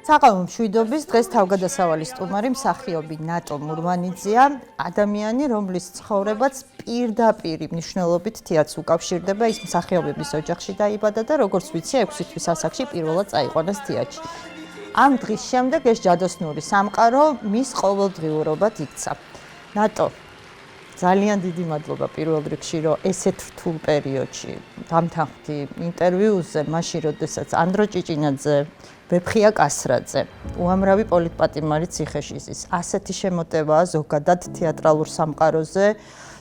საყავო მშვიდობის დღეს თავგადასავალი სტუმარი მსახიობი ნატო მურმანიძეა, ადამიანი, რომლის ცხოვრებაც პირდაპირ მნიშვნელობით თეატრს უკავშირდება. ის მსახიობების ოჯახში დაიბადა და როგორც ვიცი, 6 თვის ასაკში პირველად წაიყვანეს თეატრში. ამ დღის შემდეგ ეს ჯადოსნური სამყარო მის ყოველდღიურობად იქცა. ნატო, ძალიან დიდი მადლობა პირველ რიგში, რომ ესეთ რთულ პერიოდში დამთანხმდი ინტერვიუზე, მაშინ როდესაც ანდრო ჭიჭინაძე, ვეფხია კასრაძე, უამრავი პოლიტპატიმარი ციხეშიზის, ასეთი შემოტევაა ზოგადად თეატრალურ სამყაროზე,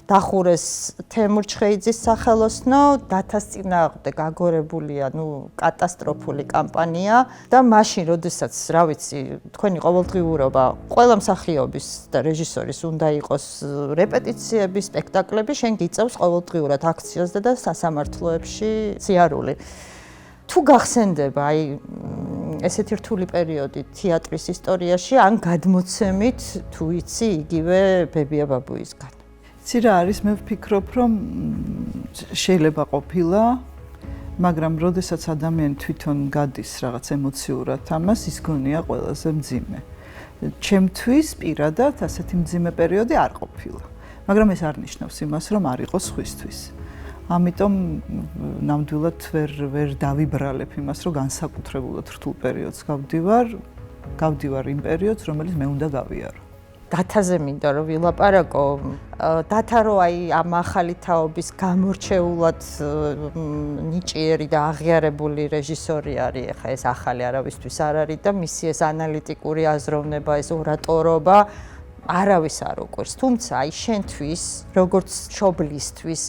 დახურეს თემურ ჩხეიძის სახელოსნო, დათას წინააღმდეგ აგორებულია, კატასტროფული კამპანია და მაშინ, როდესაც, რა ვიცი, თქვენი ყოველდღიურობა, ყველა მსახიობის და რეჟისორის უნდა იყოს რეპეტიციები, სპექტაკლები, შენ გიწევს ყოველდღიურად აქციაზე და სასამართლოებში სიარული. თუ გახსენდება აი ესეთი რთული პერიოდი თეატრის ისტორიაში, ან გადმოცემით, თუ იცი, იგივე ბებია ბაბუისგან. იცი რა არის, მე ვფიქრობ, რომ შეიძლება ყოფილა, მაგრამ როდესაც ადამიანი თვითონ გადის რაღაც ემოციურად ამას, ის გონია ყველაზე მძიმე. ჩემთვის პირადად ასეთი მძიმე პერიოდი არ ყოფილა. მაგრამ ეს არ ნიშნავს იმას, რომ არ იყოს სხვისთვის. ამიტომ ნამდვილად ვერ დავიბრალებ იმას, რომ განსაკუთრებულად რთულ პერიოდს გავდივარ იმ პერიოდს, რომელიც მე უნდა გავიარო. დათაზე მინდა რომ ვილაპარაკო. დათა რო აი ამ ახალი თაობის გამორჩეულად ნიჭიერი და აღიარებული რეჟისორი არის, ეხა ეს ახალი არავისთვის არ არის და მისი ეს ანალიტიკური აზროვნება, ეს ორატორობა არავის არ უყვირს. თუმცა აი შენთვის, როგორც მშობლისთვის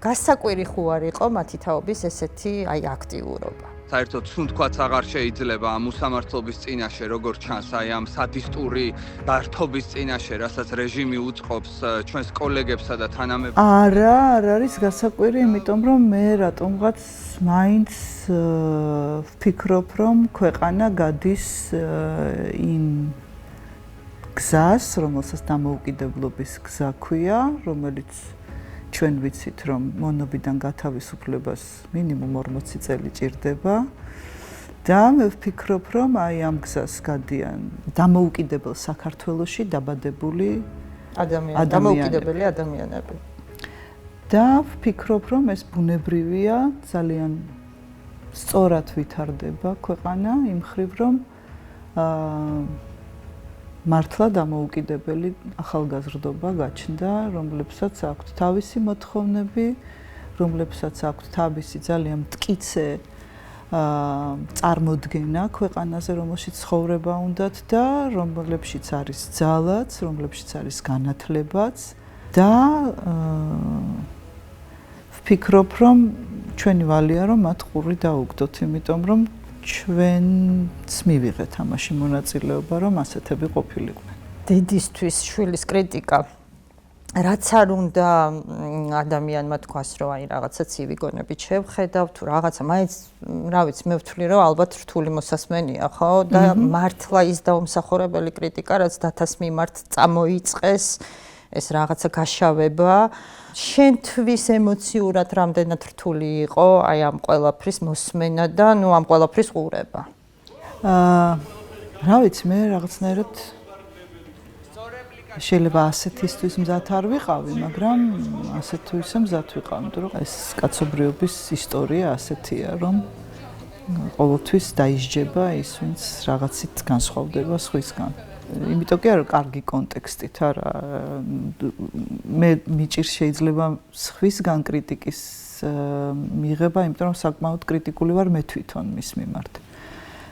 გასაკვირი ხო არ იყო მათი თაობის ესეთი აი აქტიურობა. საერთოდ თუნდაც აღარ შეიძლება ამ უსამართლობის წინაშე, როგორც ჩანს, აი ამ სადისტური გართობის წინაშე, რასაც რეჟიმი უწყობს ჩვენს კოლეგებსა და თანამებებს. არა, არ არის გასაკვირი, იმიტომ რომ მე რატომღაც მაინც ვფიქრობ, რომ ქვეყანა გადის იმ გზას, რომელსაც დამოუკიდებლობის გზა ქვია, რომელიც ჩვენ ვიცით, რომ მონობიდან გათავისუფლებას მინიმუმ 40 წელი ჭირდება და მე ვფიქრობ, რომ აი ამ გზას გადიან დამოუკიდებელ საქართველოში დაბადებული ადამიანები. და ვფიქრობ, რომ ეს ბუნებრივია, ძალიან სწორად ვითარდება ქვეყანა იმ ხრივ, რომ მართლა დამოუკიდებელი ახალგაზრდობა გაჩნდა, რომლებსაც აქვთ თავისი მოთხოვნები, რომლებსაც აქვთ თავისი ძალიან მტკიცე წარმოდგენა ქვეყანაზე, რომელშიც ცხოვრება უნდათ და რომლებშიც არის ძალაც, რომლებშიც არის განათლებაც და ვფიქრობ, რომ ჩვენი ვალია, რომ მათ ყური დაუგდოთ, იმიტომ რომ ჩვენც მივიღეთ ამაში მონაწილეობა, რომ ასეთები ყოფილიყვნენ. დედისთვის შვილის კრიტიკა რაც არ უნდა ადამიანმა თქვას, რომ აი რაღაცა ცივი გონებით შევხედავ, თუ რაღაცა მაინც, რა ვიცი, მე ვთვლი, რომ ალბათ რთული მოსასმენია, ხო? და მართლა ის დაუმსახურებელი კრიტიკა, რაც დათას მიმართ წამოიწყეს, ეს რაღაცა გაშავება, შენთვის ემოციურად რამდენად რთული იყო აი ამ ყველაფრის მოსმენა და ამ ყველაფრის ყურება? რა ვიცი, მე რაღაცნაირად შეიძლება ასეთისთვის მზად არ ვიყავი, მაგრამ ასეთ თუ ისე მზად ვიყავ, იმიტომ რომ ეს კაცობრიობის ისტორია ასეთია, რომ ყოველთვის დაისჯება ის, ვინც რაღაცით განსხვავდება სხვისგან. იმიტომ კი არა კარგი კონტექსტით, არა მე მიჭირს შეიძლება სხვისგან კრიტიკის მიღება, იმიტომ რომ საკმაოდ კრიტიკული ვარ მე თვითონ მის მიმართ.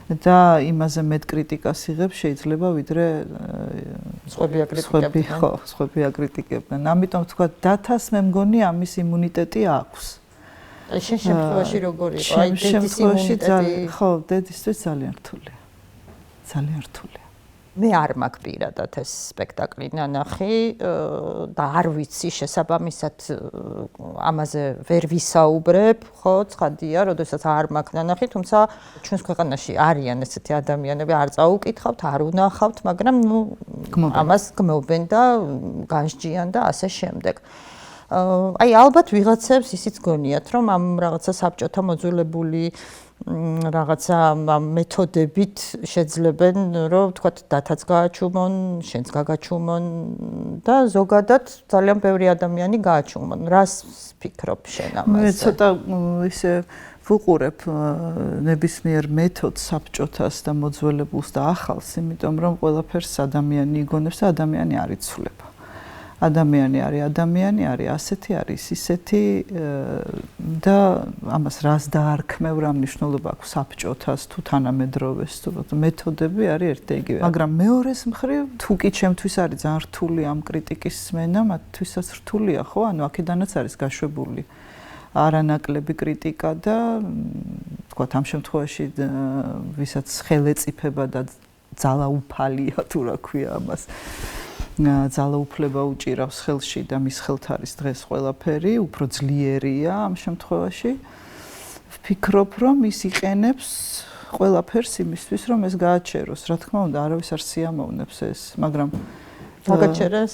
და იმაზე მეტ კრიტიკას იღებს შეიძლება ვიდრე სხვები აკრიტიკებენ. ამიტომ თქვა დათას მე მგონი ამის იმუნიტეტი აქვს. აი შენ შემთხვევაში როგორ იყო? აი დედის იმუნიტეტი ხო, დედისთვის ძალიან რთულია. ძალიან რთულია. მე არ მაქვს პირადად ეს სპექტაკლი ნანახი და არ ვიცი შესაბამისად ამაზე ვერ ვისაუბრებ, ხო, ცხადია, როდესაც არ მაქვს ნანახი, თუმცა ჩვენს ქვეყანაში არიან ესეთი ადამიანები, არ წაუკითხავთ, არ უნახავთ, მაგრამ ნუ ამას გმობენ და განსჯიან და ასე შემდეგ. აი ალბათ ვიღაცებს ისიც გონიათ, რომ ამ რაღაცა საბჭოთა მოძველებული რაღაცა მეთოდებით შეძლებენ, რომ თქვათ დათაც გააჩუმონ, შენც გაგაჩუმონ და ზოგადად ძალიან ბევრი ადამიანი გააჩუმონ. რას ფიქრობ შენ ამაზე? მე ცოტა ისე ვუყურებ ნებისმიერ მეთოდს საბჭოთას და მოძველებულს და ახალს, იმიტომ რომ ყველაფერს ადამიანი იგონებს და ადამიანი არ იცვლება. ადამიანი არის ასეთი, არის ისეთი და ამას რას დაარქმევ, რა მნიშვნელობა აქვს საბჭოთას თუ თანამედროვეს თუ მეთოდები არის ერთ და იგივე. მაგრამ მეორეს მხრივ, თუ კი ჩემთვის არის ძალიან რთული ამ კრიტიკის სმენა, მათთვისაც რთულია, ხო? ანუ აქედანაც არის გაშვებული არანაკლები კრიტიკა და თქვათ ამ შემთხვევაში ვისაც ხელეწიფება და ძალაუფალია თუ რა ქვია ამას ძალაუფლება უჭირავს ხელში და მის ხელთ არის დღეს ყველაფერი, უფრო ძლიერია ამ შემთხვევაში. ვფიქრობ, რომ ის იყენებს ყველაფერს იმისთვის, რომ ეს გააჩეროს. რა თქმა უნდა, არავის არ სიამოვნებს ეს, მაგრამ გაგაჩერეს?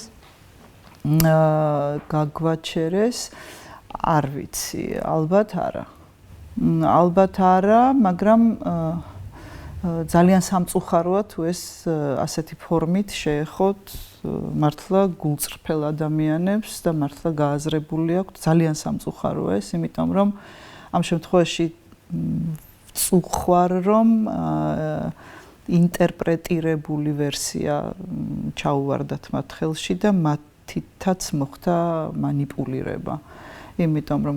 გაგვაჩერეს, არ ვიცი, ალბათ არა. ალბათ არა, მაგრამ ძალიან სამწუხაროა თუ ეს ასეთი ფორმით შეეხოთ მართლა გულწრფელ ადამიანებს და მართლა გააზრებული აქვთ. ძალიან სამწუხაროა ეს, იმიტომ რომ ამ შემთხვევაში ვწუხარ, რომ ინტერპრეტირებული ვერსია ჩაუვარდათ მათ ხელში და მათითაც მოხდა მანიპულირება. იმიტომ რომ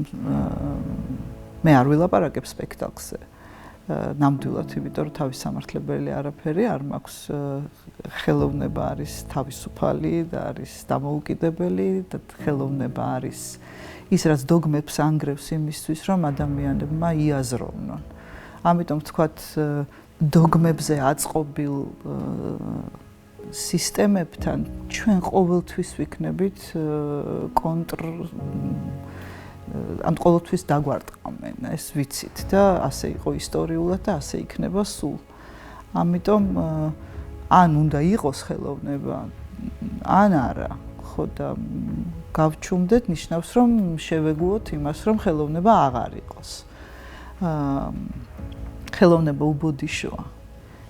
მე არ ვილაპარაკებ სპექტაკლზე. ნამდვილად, იმიტომ რომ თავის სამართლებელი არაფერი არ მაქვს. ხელოვნება არის თავისუფალი და არის დამოუკიდებელი და ხელოვნება არის ის, რაც დოგმებს ანგრევს იმისთვის, რომ ადამიანებმა იაზროვნონ. ამიტომ ვთქვათ, დოგმებზე აწყობილ სისტემებთან ჩვენ ყოველთვის ვიქნებით ან ყოველთვის დაგვარტყამენ, ეს ვიცით და ასე იყო ისტორიულად და ასე იქნება სულ. ამიტომ ან უნდა იყოს ხელოვნება, ან არა, ხო და გავჩუმდეთ ნიშნავს, რომ შევეგუოთ იმას, რომ ხელოვნება აღარ იყოს. ხელოვნება უბოდიშოა.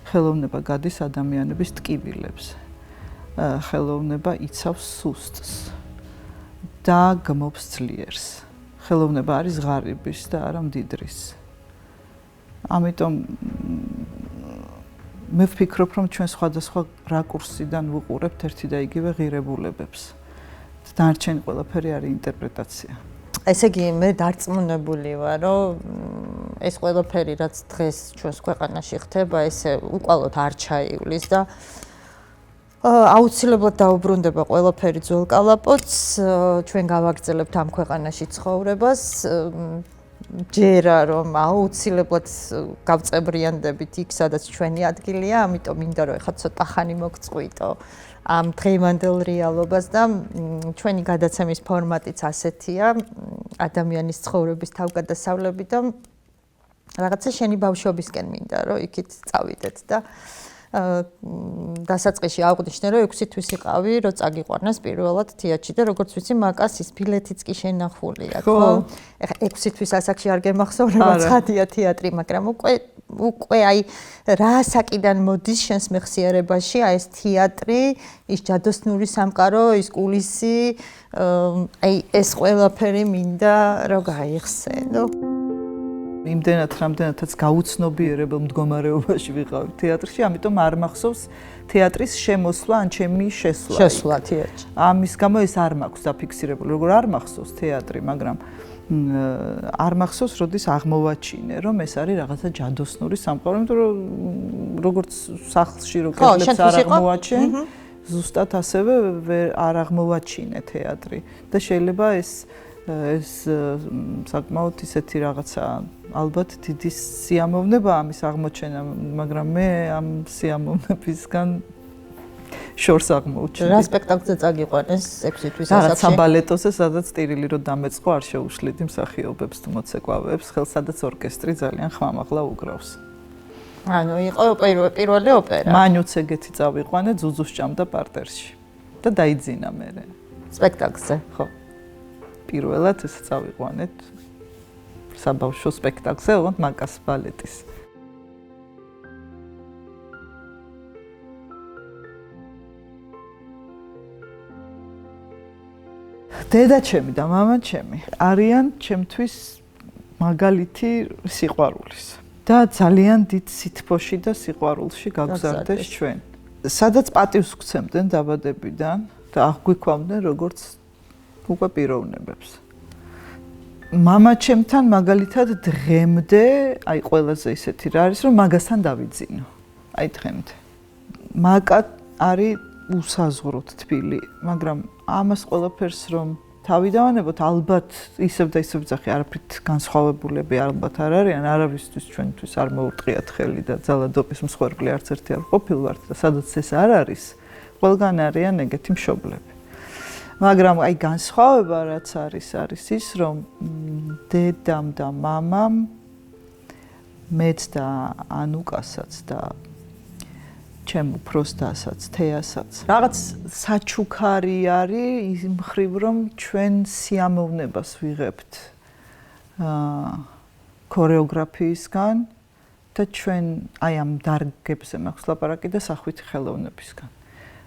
ხელოვნება გადის ადამიანების ტკივილებზე. ხელოვნება იცავს სუსტს და გმობს ძლიერს. ხელოვნება არის ღარიბის და არა მდიდრის. ამიტომ მე ვფიქრობ, რომ ჩვენ სხვადასხვა რაკურსიდან ვუყურებთ ერთი და იგივე ღირებულებებს. დანარჩენი ყველაფერი არის ინტერპრეტაცია. ესე იგი, მე დარწმუნებული ვარ, რომ ეს ყველაფერი, რაც დღეს ჩვენს ქვეყანაში ხდება, ესე უკვალოდ არ ჩაივლის და აუცილებლად დაუბრუნდება ყველაფერი ძველ კალაპოტს, ჩვენ გავაგრძელებთ ამ ქვეყანაში ცხოვრებას. ჯერა რომ აუცილებლად გავწებრიანდებით იქ, სადაც ჩვენი ადგილია, ამიტომ მინდა რომ ეხლა ცოტა ხანი მოგწყვიტო ამ დღევანდელ რეალობას და ჩვენი გადაცემის ფორმატიც ასეთია, ადამიანის ცხოვრების თავგადასავლები და რაღაცა შენი ბავშვობისკენ მინდა რომ იქით წავიდეთ და დასაწყისში აღვნიშნე რომ 6 თვის იყავი, რომ წაგიყვანას პირველად თეატრში და როგორც ვიცი, მაკას ის ბილეთიც კი შენახულია, ხო? ეხლა 6 თვის ასაკში არ გემახსოვნება ცხადია თეატრი, მაგრამ უკვე აი რა საკიდან მოდის შენს მეხსიერებაში აი ეს თეატრი, ის ჯადოსნური სამყარო, ის კულისი, აი ეს ყველაფერი მინდა რომ გაიხსენო. იმდენად რამდენადაც გაუცნობიერებელ მდგომარეობაში ვიყავი თეატრში, ამიტომ არ მახსოვს თეატრის შემოსვლა ან ჩემი შესვლა. შესვლა თეატრში. ამის გამო ეს არ მაქვს დაფიქსირებული, როგორ არ მახსოვს თეატრი, მაგრამ არ მახსოვს, როდის აღმოვაჩინე, რომ ეს არის რაღაცა ჯადოსნური სამყარო, იმიტომ რომ როგორც სახლში რო კედლებს არ აღმოვაჩენ, ზუსტად ასევე არ აღმოვაჩინე თეატრი და შეიძლება ეს საკმაოდ ისეთი რაღაცა ალბათ დიდი სიამოვნება ამის აღმოჩენა, მაგრამ მე ამ სიამოვნებისგან შორს აღმოუჩინე. რა სპექტაკლზე წაგიყვანეს 6 თვის ასაკში? ასაკში? საბალეტოზე, სადაც ტირილი რო დამეწყო, არ შეუშლიდი მსახიობებს თუ მოცეკვავებს, ხელს სადაც ორკესტრი ძალიან ხმამაღლა უკრავს. ანუ იყო პირველი ოპერა. მანუც ეგეთი წავიყვანე, ძუძუს ჭამდა პარტერში და დაიძინა მერე. სპექტაკლზე. ხო. პირველად ეს წავიყვანეთ საბავშვო სპექტაკლზე, ოღონდ მაკას ბალეტის. დედაჩემი და მამაჩემი არიან ჩემთვის მაგალითი სიყვარულის და ძალიან დიდ სითბოში და სიყვარულში გაგზარდეს ჩვენ. სადაც პატივს გვცემდნენ დაბადებიდან და აღგვიქვამდნენ როგორც უკვე პიროვნებებს. მამაჩემთან მაგალითად დღემდე, აი ყველაზე ისეთი რა არის, რომ მაგასთან დავიძინო. აი დღემდე. მაკა არის უსაზღვროდ თბილი, მაგრამ ამას ყველაფერს რომ თავი დავანებოთ, ალბათ ისევ და ისევ ძახი არაფრით განსხვავებულები ალბათ არ არიან, არავისთვის ჩვენთვის არ მოურტყიათ ხელი და ძალადობის მსხვერპლი არც ერთი არ ყოფილვართ და სადაც ეს არ არის, ყველგან არიან ეგეთი მშობლები. მაგრამ აი განსხვავება რაც არის ის, რომ დედამ და მამამ მეც და ანუკასაც და ჩემ უფროსდასაც, თეასაც რაღაც საჩუქარი არის იმ მხრივ, რომ ჩვენ სიამოვნებას ვიღებთ ქორეოგრაფიისგან და ჩვენ აი ამ დარგებზე მაქვს ლაპარაკი და სახვითი ხელოვნებისგან.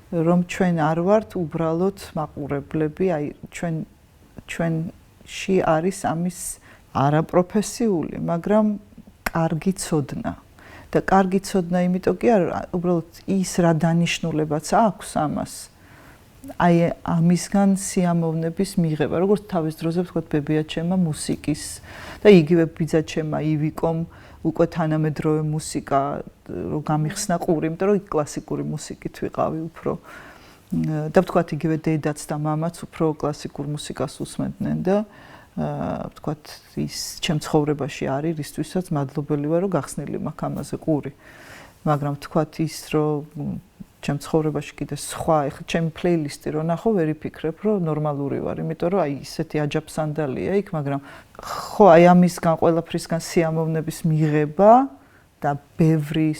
რომ ჩვენ არ ვართ უბრალოდ მაყურებლები, აი ჩვენში არის ამის არაპროფესიული, მაგრამ კარგი ცოდნა. და კარგი ცოდნა იმიტომ კი არა, უბრალოდ ის რა დანიშნულებაც აქვს ამას. აი ამისგან სიამოვნების მიღება, როგორც თავის დროზე ვთქვათ ბებიაჩემა მუსიკის და იგივე ბიძაჩემა ივიკომ უკვე თანამედროვე მუსიკა რო გამიხსნა ყური, იმიტომ რომ კლასიკური მუსიკით ვიყავი უფრო. და ვთქვათ იგივე დედაც და მამაც უფრო კლასიკურ მუსიკას უსმენდნენ და ვთქვათ ის ჩემ ცხოვრებაში არის, რისთვისაც მადლობელი ვარ, რომ გახსნილი მაქვს ამაზე ყური. მაგრამ ვთქვათ ის, რომ ჩემ ცხოვრებაში კიდე სხვა, ეხლა ჩემი პლეილისტი რო ნახო, ვერ იფიქრებ, რომ ნორმალური ვარ, იმიტომ რომ აი ისეთი აჯაფსანდალია იქ, მაგრამ ხო, აი ამისგან ყველაფრისგან სიამოვნების მიღება და ბევრი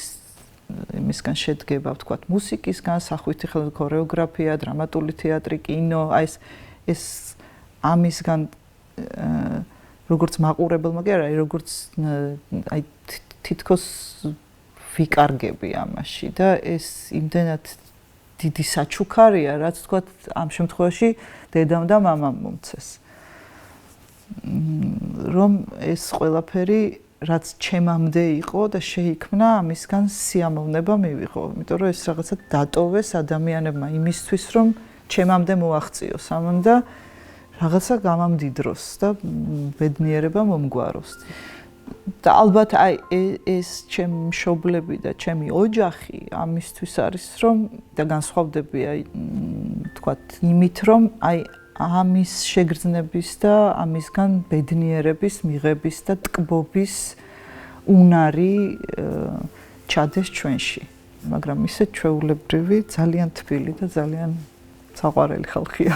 იმისგან შედგება, ვთქვათ, მუსიკისგან, სახვითი ქორეოგრაფია, დრამატული თეატრი, კინო, აი ეს ამისგან როგორც მაყურებელმა კი არა, როგორც აი თითქოს ვიკარგები ამაში და ეს იმდენად დიდი საჩუქარია, რაც თქვა ამ შემთხვევაში დედამ და მამამ მომცეს. რომ ეს ყველაფერი რაც ჩემამდე იყო და შეიქმნა, ამისგან სიამოვნება მივიღო, იმიტომ რომ ეს რაღაცა დატოვეს ადამიანებმა იმისთვის, რომ ჩემამდე მოაღწიოს ამან და რაღაცა გამამდიდროს და ბედნიერება მომგვაროს. და ალბათ აი ეს ჩემი მშობლები და ჩემი ოჯახი ამისთვის არის, რომ და განსხვავდები აი თქვათ იმით, რომ აი ამის შეგრძნების და ამისგან ბედნიერების მიღების და ტკბობის უნარი ჩადეს ჩვენში. მაგრამ ისე ჩვეულებრივი, ძალიან თბილი და ძალიან საყვარელი ხალხია.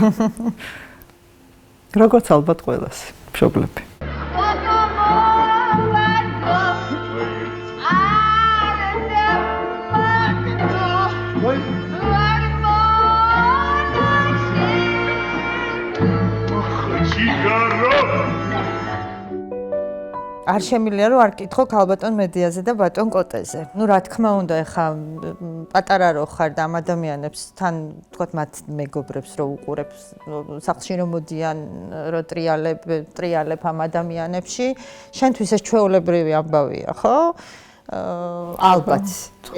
როგორც ალბათ ყველას მშობლები. არ შემიძლია რომ არ კითხო ქალბატონ მედიაზე და ბატონ კოტეზე. ნუ რა თქმა უნდა, ეხა პატარა რო ხარ და ამ ადამიანებს თან თქვათ მათ მეგობრებს რო უყურებს, სახლში რომ მოდიან, რო ტრიალებ ამ ადამიანებში, შენთვის ეს ჩვეულებრივი ამბავია, ხო? ალბათ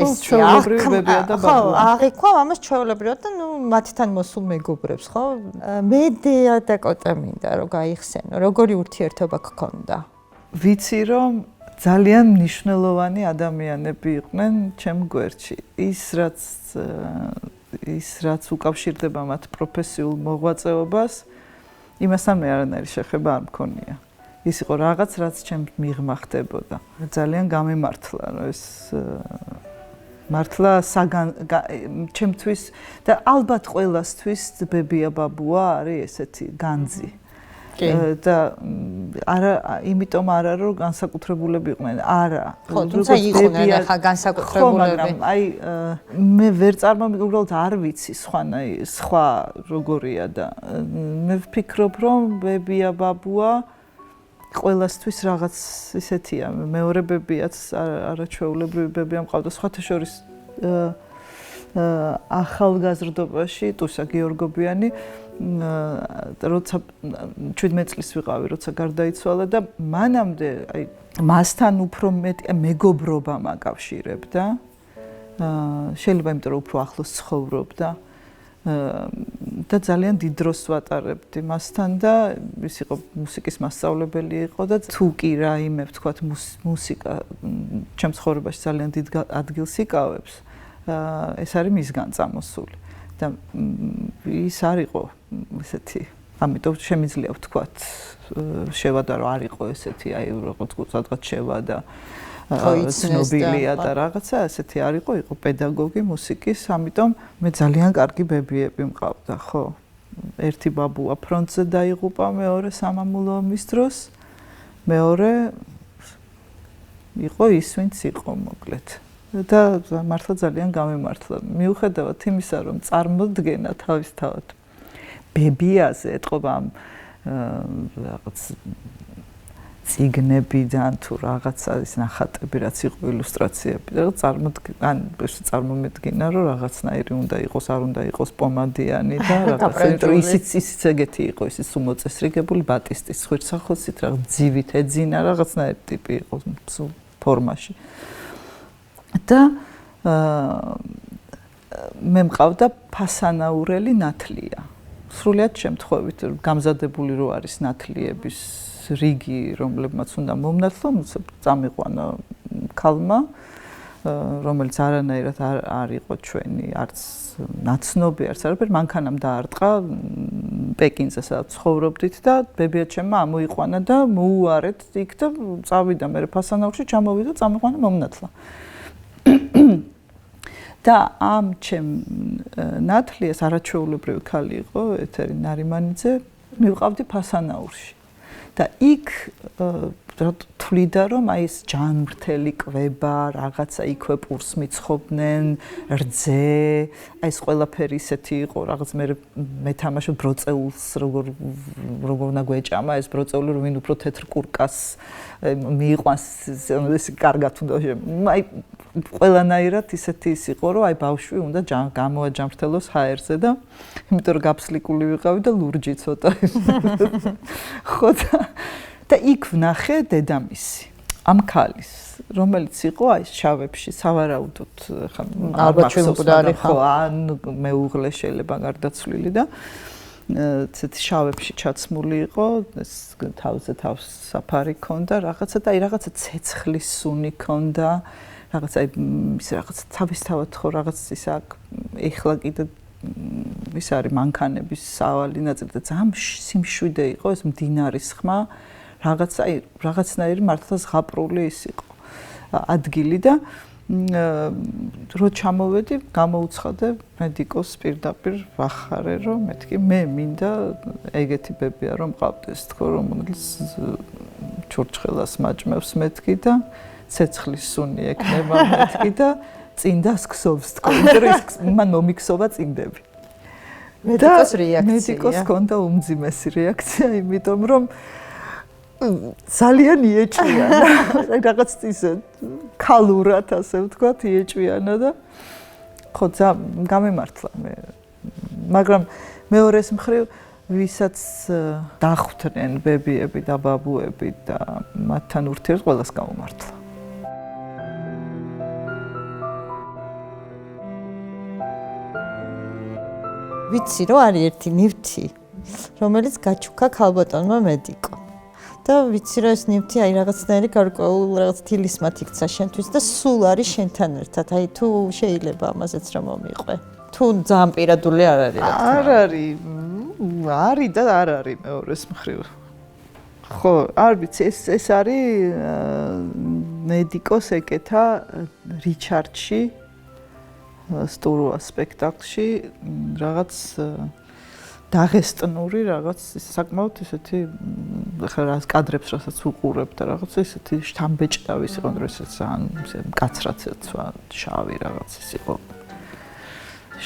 ეს ჩვეულებრივია და ხო, აღიქვა ამას ჩვეულებრივად და ნუ მათთან მოსულ მეგობრებს, ხო? მედია და კოტე მინდა რომ გაიხსენო, როგორი ურთიერთობა გქონდა? ვიცი რომ ძალიან მნიშვნელოვანი ადამიანები იყვნენ ჩემ გვერდში. ის რაც უკავშირდება მათ პროფესიულ მოღვაწეობას, იმასთან მე არანაირი შეხება არ მქონია. ის იყო რაღაც, რაც ჩემს მიღმა ხდებოდა. ძალიან გამემართლა, რომ ეს მართლა ჩემთვის და ალბათ ყველასთვის ბებია ბაბუა არის ესეთი განძი. და არა, იმიტომ არა რომ განსაკუთრებულები იყვნენ, არა. ხო, თუმცა იყვნენ ახლა განსაკუთრებულები. მაგრამ აი მე ვერ წარმოვიდგინე, უბრალოდ არ ვიცი სხვა როგორია და მე ვფიქრობ რომ ბებია ბაბუა ყველასთვის რაღაც ისეთია, მეორე ბებიაც არაჩვეულებრივი ბებია მყავდა, სხვათა შორის ახალგაზრდობაში ტუსა გიორგობიანი როცა 17 წლის ვიყავი, როცა გარდაიცვალა და მანამდე აი მასთან უფრო მეტი მეგობრობა მაკავშირებდა. შეიძლება იმიტომ რომ უფრო ახლოს ცხოვრობდა და ძალიან დიდ დროს ვატარებდი მასთან და ის იყო მუსიკის მასწავლებელი იყო და თუ კი რაიმე ვთქვათ მუსიკა ჩემს ცხოვრებაში ძალიან დიდ ადგილს იკავებს, ეს არის მისგან წამოსული და ის არ იყო ესეთი, ამიტომ შემიძლია ვთქვათ შევადა რომ არ იყო ესეთი აი როგორც სადღაც შევადა ცნობილია და რაღაცა ესეთი არ იყო, იყო პედაგოგი მუსიკის, ამიტომ მე ძალიან კარგი ბებიები მყავდა, ხო. ერთი ბაბუა ფრონტზე დაიღუპა მეორე სამამულო ომის დროს, მეორე იყო ის, ვინც იყო მოკლედ. და მართლა ძალიან გამემართლა. მიუხედავად იმისა, რომ წარმოდგენა თავისთავად ბებიაზე ეთყობა ამ რაღაც ციგნებიდან თუ რაღაცა ის ნახატები, რაც იყო ილუსტრაციები და წარმომედგინა, რომ რაღაცნაირი უნდა იყოს, არ უნდა იყოს პომადიანი და რაღაცა ისიც ეგეთი იყო, ის უმოწესრიგებული ბატისტის ხვირსახოსით, რაღაც ძივით ეძინა, რაღაცნაირი ტიპი იყო ფორმაში. და მე მყავდა ფასანაურელი ნათლია. სრულიად შემთხვევით გამზადებული რო არის ნათლიების რიგი, რომლებმაც უნდა მომნათლო, წამიყვანა ქალმა, რომელიც არანაირად არ იყო ჩვენი, არც ნაცნობი, არც არაფერი, მანქანამ დაარტყა პეკინზე, სადაც ცხოვრობდით და ბებია ჩემმა ამოიყვანა და მოუარეთ იქ და წავიდა მე ფასანაურში, ჩამოვიდა, წამიყვანა მომნათლა. და ამ ჩემ ნათლიას არაჩვეულებრივი ქალი იყო, ეთერი ნარიმანიძე, მივყავდი ფასანაურში. და იქ თვლიდა რომ აი ეს ჯანმრთელი კვება, რაღაცა იქვე პურს მიცხობდნენ, რძე, აი ეს ყველაფერი ისეთი იყო, რაღაც მე თამაშობ ბროწეულს, როგორ უნდა გვეჭამა ეს ბროწეული, რომ ვინ უფრო თეთრ კურკას მიიყვანს, ეს კარგად უნდა აი ყველანაირად ისეთი ის იყო, რომ აი ბავშვი უნდა გამოაჯამრთელოს ჰაერზე და იმიტომ რომ გაფსლიკული ვიყავი და ლურჯი ცოტა. ხო და იქ ვნახე დედამისი ამ ქალის, რომელიც იყო აი შავებში სავარაუდოდ ხა ალბათ შემოგვდარი ხო ან მეუღლე შეიძლება გარდაცვლილი და ცეთი შავებში ჩაცმული იყო, ეს თავზე თავს საფარი ქონდა, რაღაცა და აი რაღაცა ცეცხლის სუნი ქონდა, რაღაცა ის რაღაც თავისთავად ხო რაღაც ის აქ ეხლა კიდე ის არის მანქანების სავალი ნაწილი და ძალიან სიმშვიდე იყო ეს მდინარის ხმა, რაღაცნაირი მართლა ზღაპრული ის იყო ადგილი და რო ჩამოვედი, გამოუცხადე მედიკოს პირდაპირ ვახარე, რომ მეთქი მე მინდა ეგეთი ბებია რომ მყავდეს, თქო რომელიც ჩურჩხელას მაჭმევს მეთქი და ცეცხლის სუნი ექნება მეთქი და წინდას ქსოვს, თქო, იმიტომ მან მომიქსოვა წინდები. მედიკოს რეაქცია. მედიკოს ჰქონდა უმძიმესი რეაქცია, იმიტომ რომ ძალიან იეჭვიანა. რაღაც ისე ქალურად ასე ვთქვათ, იეჭვიანა და ხო გამემართლა მე. მაგრამ მეორეს მხრივ ვისაც დახვდნენ ბებიები და ბაბუები და მათთან ურთიერთ ყველას გამომართლა. ვიცი რომ არის ერთი ნივთი, რომელიც გაჩუქა ქალბატონმა მედიკო. და ვიცი რომ ეს ნივთი აი რაღაცნაირი გარკვეულ რაღაც თილისმათ იქცა შენთვის და სულ არის შენთან ერთად. აი თუ შეიძლება ამაზეც რომ მომიყვე. თუ ძალიან პირადული არ არის რა თქმა უნდა. არ არის. არის და არ არის მეორეს მხრივ. ხო, არ ვიცი, ეს არის მედიკოს ეკეთა რიჩარდში სტურუა სპექტაკლში რაღაც დაღესტნური რაღაც საკმაოდ ისეთი ხა რა კადრებს რასაც უყურებ და რაღაც ისეთი შთამბეჭდავის იყო დროსაც ან მკაცრად ცვა შავი რაღაც ის იყო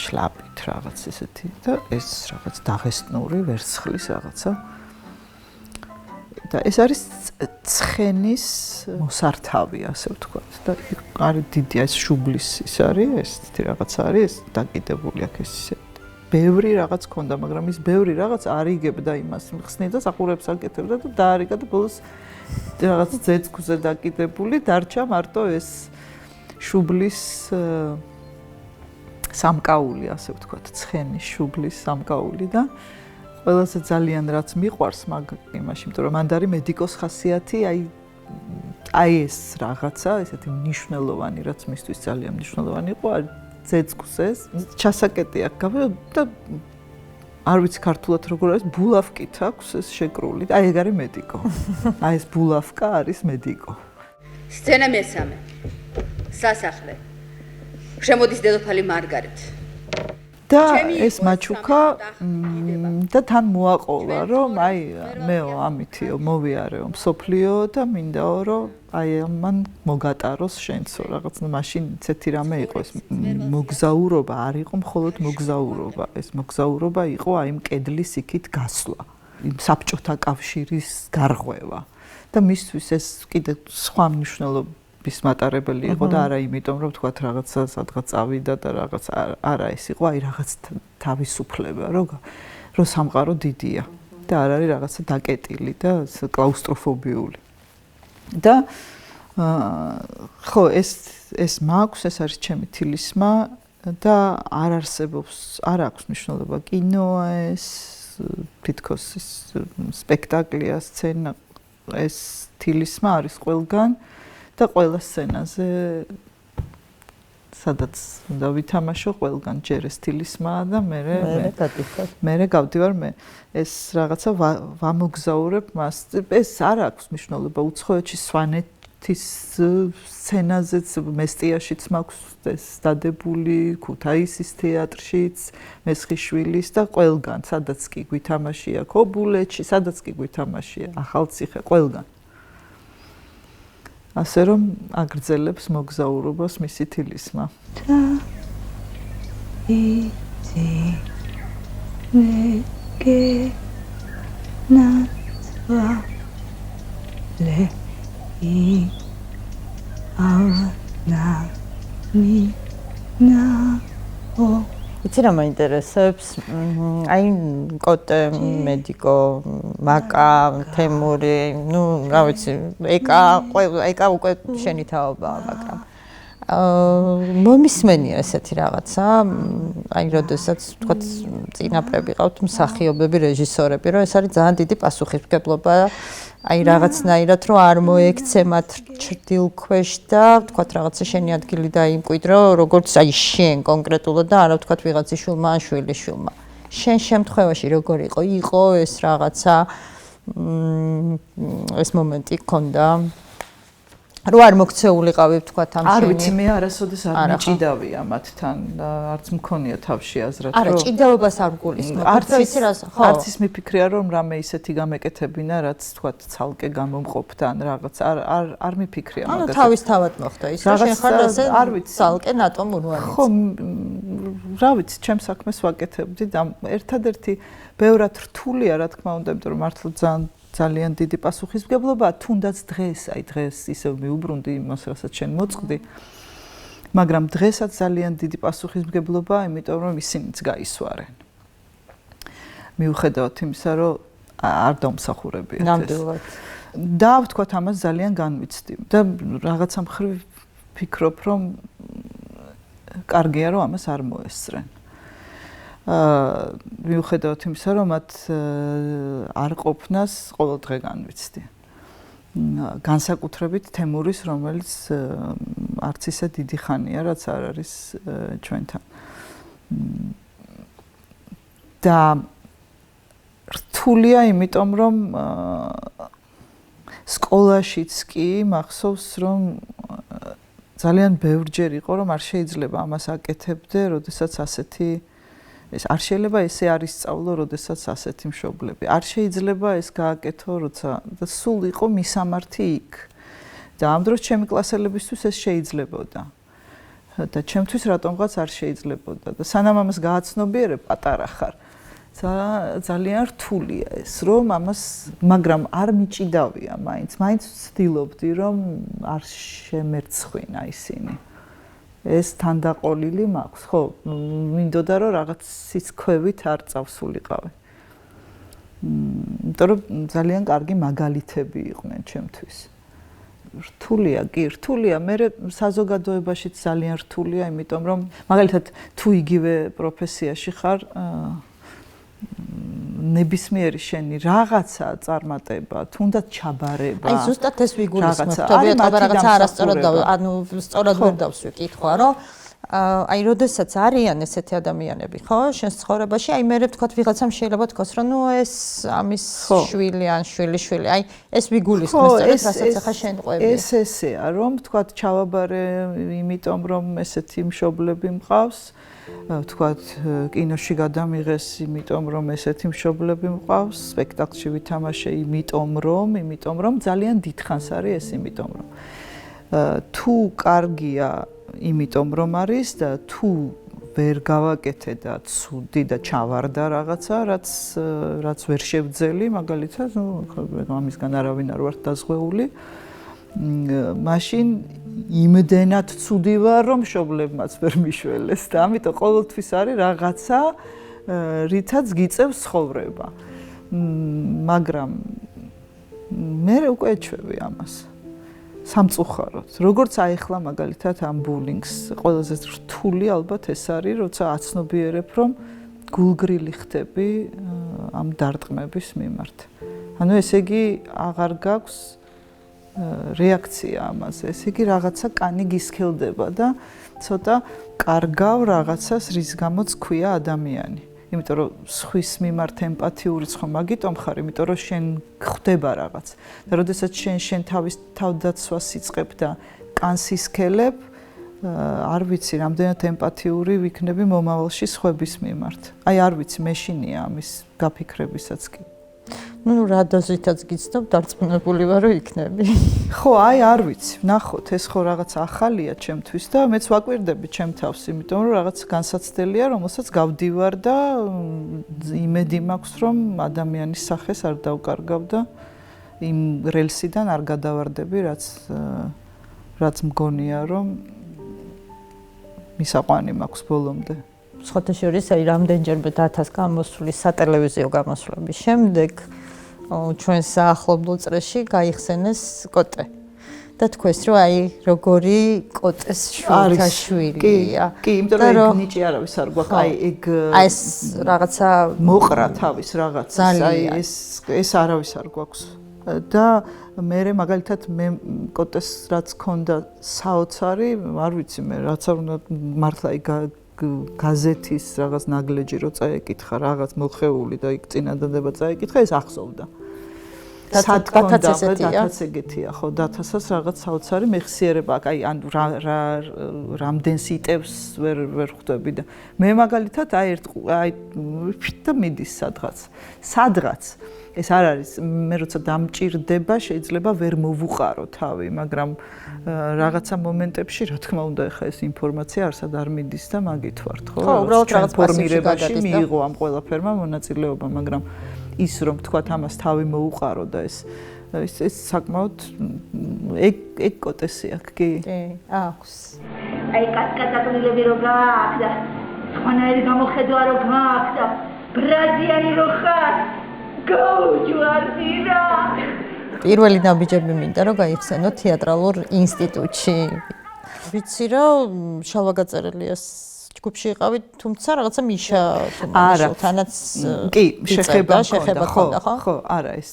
შლაპით რაღაც ისეთი და ეს რაღაც დაღესტნური ვერცხლის რაღაცა და ეს არის ცხენის მოსართავი ასე ვთქვათ და არის დიდი ეს შუბლის ის არის ეს რაღაც არის ეს დაკიდებული აქ ეს ისე ბევრი რაღაც ქონდა მაგრამ ის ბევრი რაღაც არიგებდა იმას მხსნიდა საყურებს აკეთებდა და დაარიგა და ბოლოს რაღაც ძეწქვზე დაკიდებული დარჩა მარტო ეს შუბლის სამკაული ასე ვთქვათ ცხენის შუბლის სამკაული და ყველაზე ძალიან რაც მიყვარს მაგ იმაში, იმიტომ რომ მანდ არის მედიკოს ხასიათი, აი ეს რაღაცა, ესეთი მნიშვნელოვანი, რაც მისთვის ძალიან მნიშვნელოვანი იყო, ძეწქვზე, ჩასაკეტი აქვს და არ ვიცი ქართულად როგორ არის, ბულავკით აქვს ეს შეკრული. აი ეგ არის მედიკო. აი ეს ბულავკა არის მედიკო. სცენა მესამე. სასახლე. შემოდის დედოფალი მარგარეტ. და ეს მაჩუკა და თან მოაყოლა რომ აი მეო ამითიო მოვიარეო მსოფლიო და მინდაო რომ აი ამან მოგატაროს შენცო რაღაც მაშინ ცეთი რამე იყო ეს მოგზაურობა არ იყო მხოლოდ მოგზაურობა ეს მოგზაურობა იყო აი მკედლის იქით გასვლა იმ საბჭოთა კავშირის გარღვევა და მისთვის ეს კიდე სხვა მნიშვნელობა ის მატარებელი იყო და არა იმიტომ რომ თქვათ რაღაცა სადღაც წავიდა და რაღაც არა ეს იყო აი რაღაც თავისუფლება რომ სამყარო დიდია და არ არის რაღაცა დაკეტილი და კლაუსტროფობიული და ხო ეს მაქვს ეს არის ჩემი თილისმა და არ არსებობს არ აქვს მნიშვნელობა კინოა ეს თითქოს ის სპექტაკლია სცენა ეს თილისმა არის ყველგან და ყველა სცენაზე სადაც უნდა ვითამაშო ყველგან ჯერ ეს თილისმაა და მე გავდივარ მე ეს რაღაცა ვამოგზაურებ მას ეს არ აქვს მნიშვნელობა უცხოეთში სვანეთის სცენაზეც მესტიაშიც მაქვს ეს დადებული ქუთაისის თეატრშიც მესხიშვილის და ყველგან სადაც კი გვითამაშია ქობულეთში სადაც კი გვითამაშია ახალციხე ყველგან ასე რომ აგრძელებს მოგზაურობას მისი თილისმა. იცი რა მაინტერესებს? აი კოტე, მედიკო, მაკა, თემური, ნუ რა ვიცი, ეკა უკვე შენი თაობაა, მაგრამ მომისმენია ესეთი რაღაცა, აი როდესაც თქვათ წინაპრები ყავთ მსახიობები, რეჟისორები, რომ ეს არის ძალიან დიდი პასუხისმგებლობა აი რაღაცნაირად რომ არ მოექცე მათ ჭრდილქვეშ და თქვათ რაღაცა შენი ადგილი დაიმკვიდრო როგორც აი შენ კონკრეტულად და არა თქვათ ვიღაცის შვილმა ან შვილის შვილმა შენ შემთხვევაში როგორ იყო ეს რაღაცა ეს მომენტი ქონდა რო არ მოქცეულიყავი თქვათ ამ შენი არ ვიცი მე არასოდეს არ მიჭიდავია მათთან არც მქონია თავში აზრად რომ არა ჭიდაობას არ გულისხმობ არც ის მიფიქრია რომ რამე ისეთი გამეკეთებინა რაც თქვათ ცალკე გამომყოფდა ან რაღაც არ მიფიქრია მაგას ანუ თავისთავად მოხდა ის რომ შენ ხარ ასე არ ვიცი ცალკე ნატომ ურვანიც ხო რა ვიცი ჩემს საქმეს ვაკეთებდი და ერთადერთი ბევრად რთულია რა თქმა უნდა იმიტომ რომ მართლა ძალიან ძალიან დიდი პასუხისმგებლობაა, თუნდაც დღეს, დღეს ისევ მიუბრუნდი იმას, რასაც შენ მოწყდი. მაგრამ დღესაც ძალიან დიდი პასუხისმგებლობაა, იმიტომ რომ ისინიც გაისვარენ. მიუხედავად იმისა, რომ არ დამსახურებიათ ეს. ნამდვილად. და ვთქვათ, ამას ძალიან განვიცდი და რაღაცა მხრივ ვფიქრობ, რომ კარგია, რომ ამას არ მოესწრენ. მიუხედავად იმისა, რომ მათ არ ყოფნას ყოველდღე განვიცდი. განსაკუთრებით თემურის, რომელიც არც ისე დიდი ხანია, რაც არ არის ჩვენთან. და რთულია, იმიტომ რომ სკოლაშიც კი მახსოვს, რომ ძალიან ბევრჯერ იყო, რომ არ შეიძლება ამას აკეთებდე, როდესაც ასეთი ეს არ შეიძლება ესე არ ისწავლო, როდესაც ასეთი მშობლები. არ შეიძლება ეს გააკეთო, როცა და სულ იყო მისამართი იქ. და ამ დროს ჩემი კლასელებისთვის ეს შეიძლებოდა. და ჩემთვის რატომღაც არ შეიძლებოდა. და სანამ ამას გააცნობიერებ, პატარა ხარ. ძალიან რთულია ეს, რომ ამას, მაგრამ არ მიჭიდავია მაინც ვცდილობდი, რომ არ შემერცხვინა ისინი. ეს თანდაყოლილი მაქვს, ხო, მინდოდა რომ რაღაც სიცქვევით არ წავსულიყავი. იმიტომ რომ ძალიან კარგი მაგალითები იყვნენ ჩემთვის. რთულია, კი, რთულია, მე საზოგადოებაშიც ძალიან რთულია, იმიტომ რომ მაგალითად თუ იგივე პროფესიაში ხარ, ნებისმიერი შენი რაღაცა წარმატება, თუნდაც ჩაბარება. აი ზუსტად ეს ვიგულისხმობ, რაღაცა არასწორად ანუ სწორად ვერ დავსვი კითხვა, რომ აი როდესაც არიან ესეთი ადამიანები, ხო, შენს ცხოვრებაში, აი მე ვთქვათ ვიღაცამ შეიძლება თქვას, რომ ნუ ეს ამის შვილი ან შვილიშვილი, აი ეს ვიგულისხმობ, რასაც ახლა შენ ყვები. ეს ესეა, რომ ვთქვათ ჩავაბარე, იმიტომ რომ ესეთი მშობლები მყავს. ვთქვათ, კინოში გადამიღეს, იმიტომ რომ ესეთი მშობლები მყავს, სპექტაკლში ვითამაშე, იმიტომ რომ ძალიან დიდხანს არის ეს, იმიტომ რომ თუ კარგია, იმიტომ რომ არის და თუ ვერ გავაკეთე და ცუდი და ჩავარდა რაღაცა, რაც ვერ შევძელი, მაგალითად, ამისგან არავინ არ ვარ დაზღვეული. მაშინ იმდენად ცუდი ვარ, რომ მშობლებმაც ვერ მიშველეს და ამიტომ ყოველთვის არის რაღაცა, რითაც გიწევს ცხოვრება. მაგრამ მე უკვე ეჩვევი ამას. სამწუხაროდ. როგორც აიხლა მაგალითად ამ ბულინგს, ყველაზე რთული ალბათ ეს არის, როცა აცნობიერებ, რომ გულგრილი ხდები ამ დარტყმების მიმართ. ანუ ესე იგი აღარ გაქვს რეაქცია ამაზე. ესე იგი რაღაცა კანი გისქელდება და ცოტა კარგავ რაღაცას, რის გამოც ქვია ადამიანი. იმიტომ რომ სხვის მიმართ ემპათიურიც ხომ მაგიტომ ხარ, იმიტომ რომ შენ ხვდება რაღაც. და როდესაც შენ თავის თავდაცვას იწყებ და კანს ისქელებ, არ ვიცი, რამდენად ემპათიური ვიქნები მომავალში სხვების მიმართ. აი არ ვიცი, მეშინია ამის გაფიქრებისაც კი. ნუ რა დოზითაც გიცნობ, დარწმუნებული ვარ, რომ იქნები. ხო, აი არ ვიცი, ნახოთ, ეს ხო რაღაც ახალია ჩემთვის და მეც ვაკვირდები ჩემ თავს, იმიტომ რომ რაღაც განსაცდელია, რომელსაც გავდივარ და იმედი მაქვს, რომ ადამიანის სახეს არ დავკარგავ და იმ რელსიდან არ გადავარდები, რაც მგონია, რომ მისაყვანი მაქვს ბოლომდე. სხვათა შორის, აი რამდენჯერმე დათას გამოსვლის სატელევიზიო გამოსვლების შემდეგ ჩვენ საახლობლო წრეში გაიხსენეს კოტე. და თქვეს, რომ აი როგორი კოტეს შვილთაშვილია. კი, იმიტომ რომ ნიჭი არავის არ გვაქვს, აი ეგ ეს რაღაცა მოყრა თავის რაღაცა, აი ეს არავის არ გვაქვს. და მე მაგალითად მე კოტეს რაც ქონდა საოცარი, არ ვიცი მე რაც არ უნდა მართლა აი გაზეთის რაღაც ნაგლეჯი რო წაეკითხა, რაღაც მოხეული და იქ წინადადება წაეკითხა, ეს ახსოვდა. დათაც ეგეთია, ხო, დათასაც რაღაც საოცარი მეხსიერება აქვს, აი ან რამდენს იტევს ვერ ხვდები და მე მაგალითად აი და მიდის სადღაც ეს არ არის, მე როცა დამჭირდება, შეიძლება ვერ მოვუყარო თავი, მაგრამ რაღაცა მომენტებში, რა თქმა უნდა, ეხა ეს ინფორმაცია არსად არ მიდის და მაგით ვართ, ხო? ხო, უბრალოდ რაღაც ფორმირებაში მიიღო ამ ყველაფერმა მონაწილეობა, მაგრამ ის რომ თქვათ ამას თავი მოუყარო და ეს საკმაოდ ეგ კოტესი აქვს კი აქვს აი კატკატაკვილები რო გააქვს და სხვანაირი გამოხედვა რო გააქვს და ბრაზიანი რო ხარ გაუჯვარდირა პირველი ნაბიჯები მინდა რომ გაიხსენო თეატრალურ ინსტიტუტში ვიცი რომ შალვა გაწერელიას ჯგუფში იყავით თუმცა რაღაცა მიშა თუმაშვილთანაც კი შეხება ჰქონდა ხო არა ეს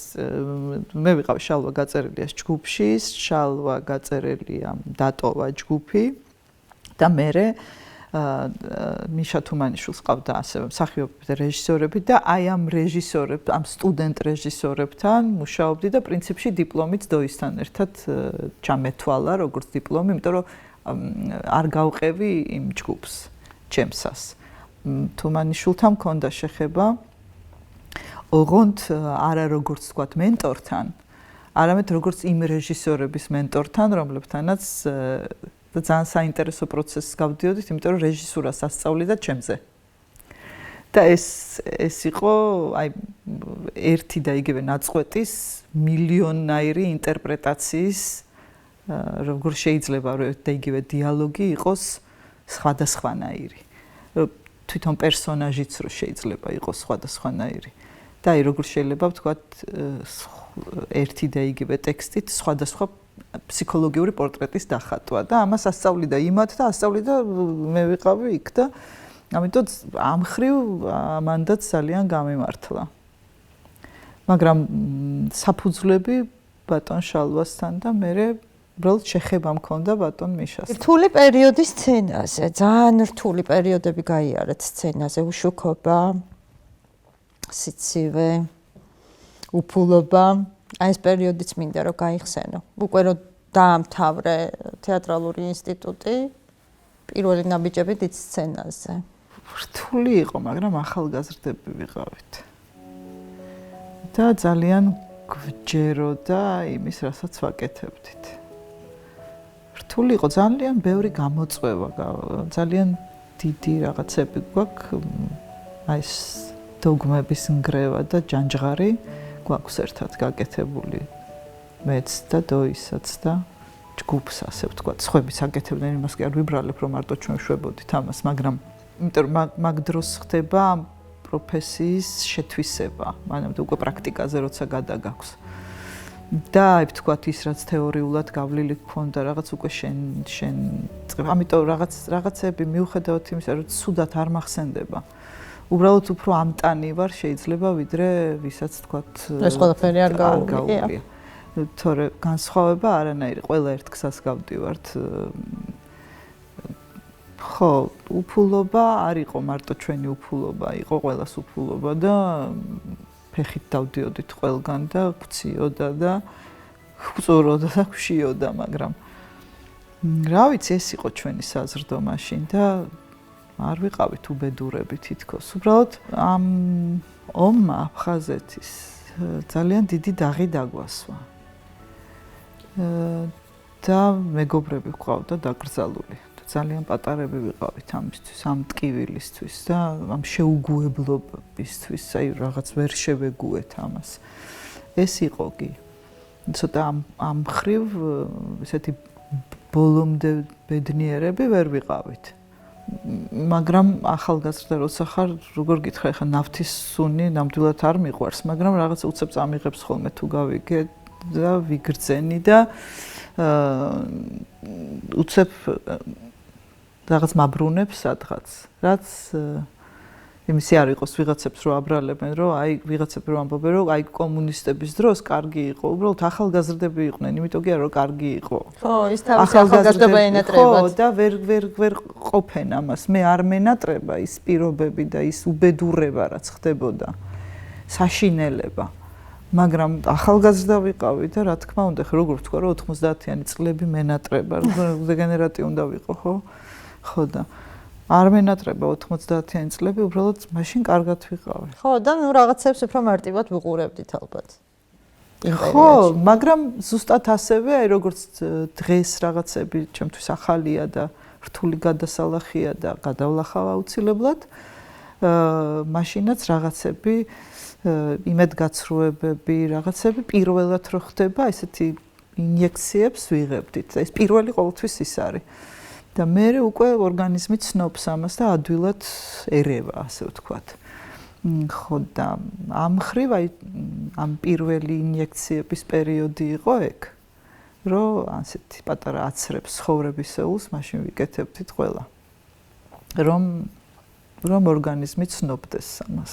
მე ვიყავ შალვა გაწერელიას ჯგუფში შალვა გაწერელია დატოვა ჯგუფი და მე მიშა თუმანიშვილს ყავდა ასევე მსახიობები და რეჟისორები და აი ამ რეჟისორებთან ამ სტუდენტ რეჟისორებთან მუშაობდი და პრინციპში დიპლომით დოისთან ერთად ჩამეთვალა როგორც დიპლომი იმიტომ რომ არ გავყევი იმ ჯგუფს ჩემსას თუმანიშვილთან მქონდა შეხება ოღონდ არა როგორც თქვა მენტორთან არამედ როგორც იმ რეჟისორების მენტორთან რომლებთანაც და ძალიან საინტერესო პროცესს გავდიოდით, იმიტომ რომ რეჟისურას ასწავლიდა ჩემზე. და ეს იყო აი ერთი და იგივე ნაწყვეტის მილიონნაირი ინტერპრეტაციის როგორ შეიძლება რომ და იგივე დიალოგი იყოს სხვადასხვანაირი. თვითონ პერსონაჟიც რო შეიძლება იყოს სხვადასხვანაირი. და აი როგორ შეიძლება ვთქვათ ერთი და იგივე ტექსტით სხვადასხვა ფსიქოლოგიური პორტრეტის დახატვა და ამას ასწავლიდა იმათ და ასწავლიდა მე ვიყავი იქ და ამიტომ ამ ხრივ მანდაც ძალიან გამემართლა. მაგრამ საფუძვლები ბატონ შალვასთან და მე უბრალოდ შეხება მქონდა ბატონ მიშასთან. რთული პერიოდის სცენაზე, ძალიან რთული პერიოდები გაიარეთ სცენაზე, უშუქობა, სიცივე, უფულობა აი ეს პერიოდიც მინდა რომ გაიხსენო. უკვე რომ დაამთავრე თეატრალური ინსტიტუტი, პირველი ნაბიჯები დიდ სცენაზე. რთული იყო, მაგრამ ახალგაზრდები ვიყავით. და ძალიან გვჯეროდა იმის, რასაც ვაკეთებდით. რთული იყო, ძალიან ბევრი გამოწვევა, ძალიან დიდი რაღაცები გვაქვს, აი ეს დოგმების ნგრევა და ჯანჯღარი. გვაქვს ერთად გაკეთებული მეც და დოისაც და ჯგუფს ასე ვთქვათ, სხვების აკეთებდნენ იმას კი არ ვიბრალებ რომ მარტო ჩვენ შვებოდით ამას, მაგრამ იმიტომ რომ მაგ დროს ხდება პროფესიის შეთვისება, მანამდე უკვე პრაქტიკაზე როცა გადაგაქვს. და აი ვთქვათ ის რაც თეორიულად გავლილი გქონდა, რაღაც უკვე შენ ამიტომ რაღაცები მიუხედავად იმისა, რომ ცუდად არ მახსენდება. უბრალოდ უფრო ამტანი ვარ შეიძლება ვიდრე ვისაც თქვათ ეს ყველაფერი არ გაუვლია. თორე განსხვავება არანაირი, ყველა ერთ გზას გავდივართ. ხო, უფულობა არ იყო მარტო ჩვენი უფულობა, იყო ყველას უფულობა და ფეხით დავდიოდით ყველგან და გვციოდა და გვწუროდა და გვშიოდა, მაგრამ რა ვიცი, ეს იყო ჩვენი საზრდო მაშინ და არ ვიყავით უბედურები თითქოს. უბრალოდ ამ ომმა აფხაზეთის ძალიან დიდი დაღი დაგვასვა. და მეგობრები ვყავდა დაკრძალული. ძალიან პატარები ვიყავით ამისთვის, ამ ტკივილისთვის და ამ შეუგუებლობისთვის, აი რაღაც ვერ შევეგუეთ ამას. ეს იყო კი. ცოტა ამ ხრივ ესეთი ბოლომდე ბედნიერები ვერ ვიყავით. მაგრამ ახალგაზრდა როცა ხარ, როგორ გითხრა, ხა ნავთის სუნი ნამდვილად არ მიყვარს, მაგრამ რაღაც უცებ წამიღებს ხოლმე თუ გავიგე და ვიგრძენი და უცებ რაღაც მაბრუნებს სადღაც, რაც იმისი არ იყოს ვიღაცებს რო აბრალებენ, რომ აი ვიღაცები რო ამბობენ, რომ აი კომუნისტების დროს კარგი იყო, უბრალოდ ახალგაზრდები იყვნენ, იმიტომ კი არა რომ კარგი იყო. ხო, ის თავის ახალგაზრდობა ენატრებათ. ხო, და ვერ ყოფენ ამას. მე არ მენატრება ის პირობები და ის უბედურება, რაც ხდებოდა. საშინელება. მაგრამ ახალგაზრდა ვიყავი და რა თქმა უნდა, როგორ ვთქვა, რომ 90-იანი წლები მენატრება, დეგენერატი უნდა ვიყო, ხო? ხო და არ მენატრება 90-იანი წლები, უბრალოდ მაშინ კარგად ვიყავი. ხო, და ნუ რაღაცებს უფრო მარტივად ვუყურებდით ალბათ. ხო, მაგრამ ზუსტად ასევე, აი როგორც დღეს რაღაცები ჩემთვის ახალია და რთული გადასალახია და გადავლახავ აუცილებლად, მაშინაც რაღაცები იმედგაცრუებები, რაღაცები პირველად რო ხდება, ესეთი ინიექციებს ვიღებდით. ეს პირველი ყოველთვის ის არის. და მე უკვე ორგანიზმი ცნობს ამას და ადვილად ერევა, ასე ვთქვათ. ხო და ამ ხრივ აი ამ პირველი ინიექციების პერიოდი იყო ეგ, რომ ასეთი პატარა აცრებს ცხოვრებისეულს მაშინ ვიკეთებდით ყველა. რომ ორგანიზმი ცნობდეს ამას.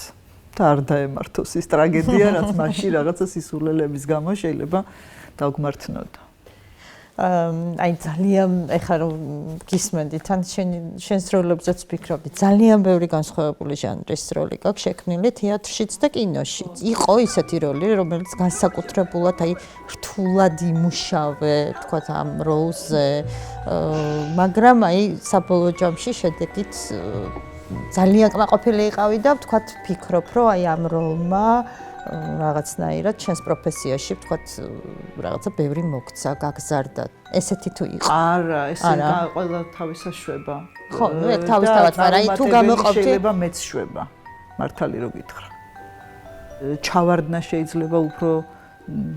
და არ დაემართოს ის ტრაგედია, რაც მაშინ რაღაცა სისულელების გამო შეიძლება დაგმართნოდა. აი ძალიან ეხლა რომ გისმენდი თან შენს როლებზეც ვფიქრობდი ძალიან ბევრი განსხვავებული ჟანრის როლი გაქვს შექმნილი თეატრშიც და კინოშიც. იყო ისეთი როლი, რომელიც განსაკუთრებულად აი რთულად იმუშავე, თქვათ ამ როლზე, მაგრამ აი საბოლოო ჯამში შედეგით ძალიან კმაყოფილი იყავი და ვთქვათ ვფიქრობ, რომ აი ამ როლმა რაღაცნაირად ჩვენს პროფესიაში ვთქვათ რაღაცა ბევრი მოგცა, გაგზარდა. ესეთი თუ იყო? არა, ესე ყველა თავისაშვება. ხო, ნუ ეგ თავისთავად, მაგრამ აი თუ გამოყოფდი შეიძლება მეც შვება. მართალი რო გითხრა. ჩავარდნა შეიძლება უფრო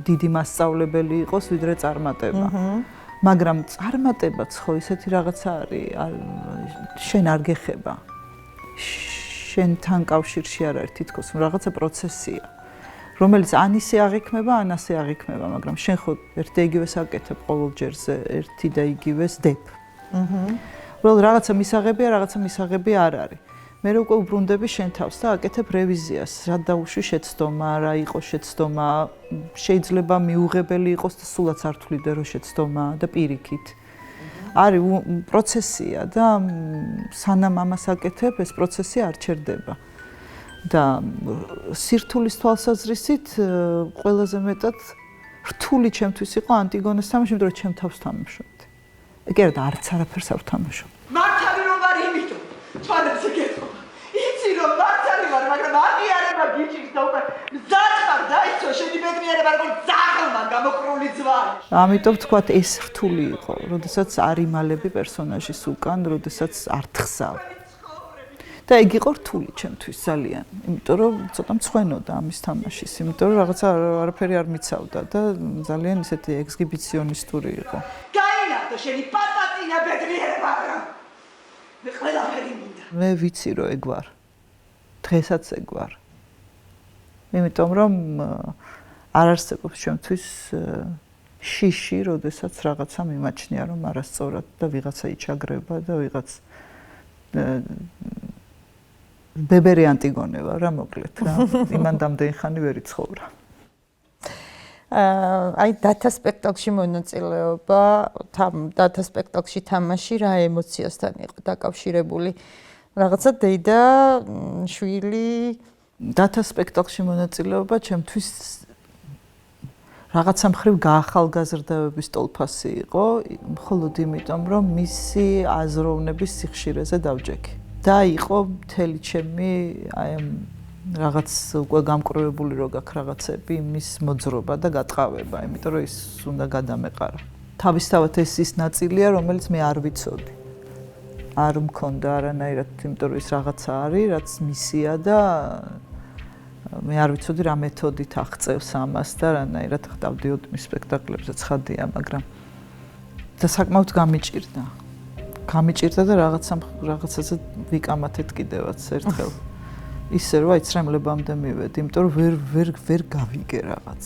დიდი მასწავლებელი იყოს, ვიდრე წარმატება. მაგრამ წარმატებაც ხო ისეთი რაღაცა არის, შენ არ გეხება. შენთან კავშირში არ არის თითქოს რაღაცა პროცესია. რომელიც ან ისე აღიქმება, ან ასე აღიქმება, მაგრამ შენ ხო ერთ და იგივეს აკეთებ ყოველ ჯერზე, ერთი და იგივეს დებ. უბრალოდ რაღაცა მისაღებია, რაღაცა მისაღები არ არის. მე უკვე უბრუნდები შენ თავს და აკეთებ რევიზიას, რა დაუშვი შეცდომა, რა იყო შეცდომა, შეიძლება მიუღებელი იყოს და სულაც არ თვლიდე რომ შეცდომა და პირიქით. არის პროცესია და სანამ ამას აკეთებ, ეს პროცესი არ ჩერდება. და სირთულის თვალსაზრისით ყველაზე მეტად რთული ჩემთვის იყო ანტიგონეს თამაში, იმიტომ რომ ჩემ თავს თამაშობდი. ეგ არა არც არაფერს არ ვთამაშობ. მართალი რომ არ იმიტომ, თვალებზე გეტყობა. იცი რომ მართალი ვარ, მაგრამ აღიარება გიჩის და უკვე ზაწყარ დაიცო შენი ბედნიერება როგორ ძაღლმა გამოკრული ძვალი. ამიტომ ვთქვათ ეს რთული იყო, როდესაც არ იმალები პერსონაჟის უკან, როდესაც არ თხზავ. და ეგ იყო რთული ჩემთვის ძალიან, იმიტომ რომ ცოტა მცვენოდა ამის თამაშის, იმიტომ რომ რაღაცა არაფერი არ მიცავდა და ძალიან ისეთი ექსგიბიციონისტური იყო. გაინახო შენი პატატინა ბედნიერება. მე ყველაფერი მინდა. მე ვიცი რომ ეგ ვარ. დღესაც ეგ ვარ. იმიტომ რომ არ არსებობს ჩემთვის შიში, როდესაც რაღაცა მიმაჩნია რომ არასწორად და ვიღაცა იჩაგრება და ვიღაც ბებერი ანტიგონე ვარ რა მოკლედ რა. იმან დამდენ ხანი ვერ იცხოვრა. აი დატა სპექტაკლში მონაწილეობა, დატა სპექტაკლში თამაში რა ემოციასთან იყო დაკავშირებული? რაღაცა დედა, შვილი, დატა სპექტაკლში მონაწილეობა ჩემთვის რაღაცა მხრივ გაახალგაზრდავების ტოლფასი იყო, მხოლოდ იმიტომ რომ მისი აზროვნების სიხშირეზე დავჯექი. და იყო მთელი ჩემი აი ამ რაღაც უკვე გამკრუებული რო გაქვს რაღაცები, იმის მოძრობა და გატყავება, იმიტომ რომ ის უნდა გადამეყარა. თავისთავად ეს ის ნაწილია, რომელიც მე არ ვიცოდი. არ მქონდა არანაირად, იმიტომ რომ ის რაღაცა არის, რაც მისია და მე არ ვიცოდი რა მეთოდით აღწევს ამას და რანაირად ხდავდიოდი მის სპექტაკლებზე ცხადია, მაგრამ და საკმაოდ გამიჭირდა. გამიჭირდა და რაღაცაზე ვიკამათეთ კიდევაც ერთხელ. ისე რომ აი ცრემლებამდე მივედი, იმიტომ რომ ვერ გავიგე რაღაც.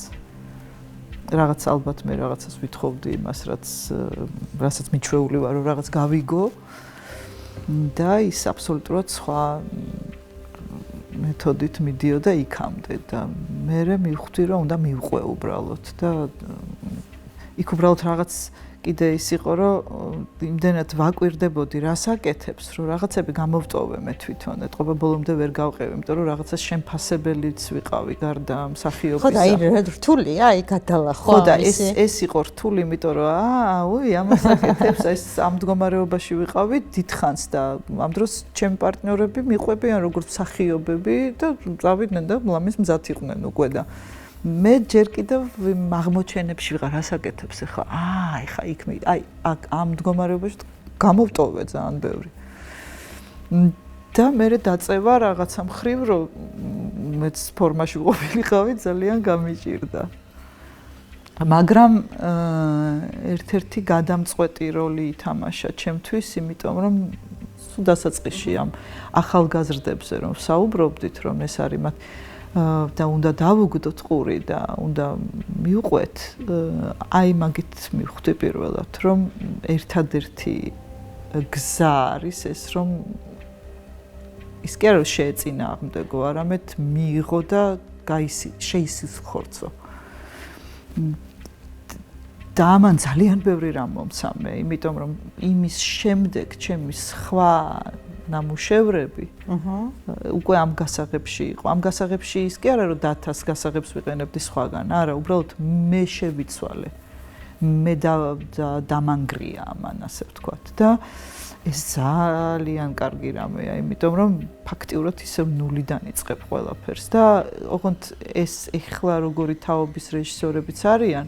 რაღაც ალბათ მე რაღაცას ვითხოვდი იმას, რასაც მიჩვეული ვარ, რომ რაღაც გავიგო და ის აბსოლუტურად სხვა მეთოდით მიდიოდა იქამდე და მე მივხვდი რომ უნდა მივყვე უბრალოდ და იქ უბრალოდ რაღაც კიდე ის იყო რომ იმდენად ვაკვირდებოდი რას აკეთებს რომ რაღაცები გამოვტოვე მე თვითონ ეთყობა ბოლომდე ვერ გავყევი იმიტომ რომ რაღაცა შემფასებელიც ვიყავი გარდა მსახიობისა ხო და აი რთულია აი გადალახო ხო და ეს იყო რთული იმიტომ რომ უი ამას აკეთებს ეს ამ მდგომარეობაში ვიყავი დიდხანს და ამ დროს ჩემი პარტნიორები მიყვებიან როგორც მსახიობები და წავიდნენ და ლამის მზად იყვნენ უკვე და მე ჯერ კიდევ აღმოჩენებში ვიღარ რას აკეთებს ახლა ეხა იქ აი ამ მდგომარეობაში გამოვტოვე ძალიან ბევრი და მე დაწევა რაღაცა მხრივ რომ მეც ფორმაში ყოფილიყავი ძალიან გამიჭირდა. მაგრამ ერთ-ერთი გადამწყვეტი როლი ითამაშა ჩემთვის, იმიტომ რომ სულ დასაწყისში ამ ახალგაზრდებზე რომ საუბრობდით, რომ ეს არის მათ და უნდა დავუგდოთ ყური და უნდა მივყვეთ, აი მაგით მივხვდი პირველად, რომ ერთადერთი გზა არის ეს, რომ ის კი არა შეეწინააღმდეგო, არამედ მიიღო და შეისხორცო. და ამან ძალიან ბევრი რამ მომცამე, იმიტომ რომ იმის შემდეგ ჩემი სხვა ნამუშევრები უკვე ამ გასაღებში იყო. ამ გასაღებში ის კი არა რომ დათას გასაღებს ვიყენებდი სხვაგან, არა, უბრალოდ მე შევიცვალე. მე დამანგრია ამან, ასე ვთქვათ და ეს ძალიან კარგი რამეა, იმიტომ რომ ფაქტიურად ისევ ნულიდან იწყებ ყველაფერს და ოღონდ ეს ეხლა როგორი თაობის რეჟისორებიც არიან,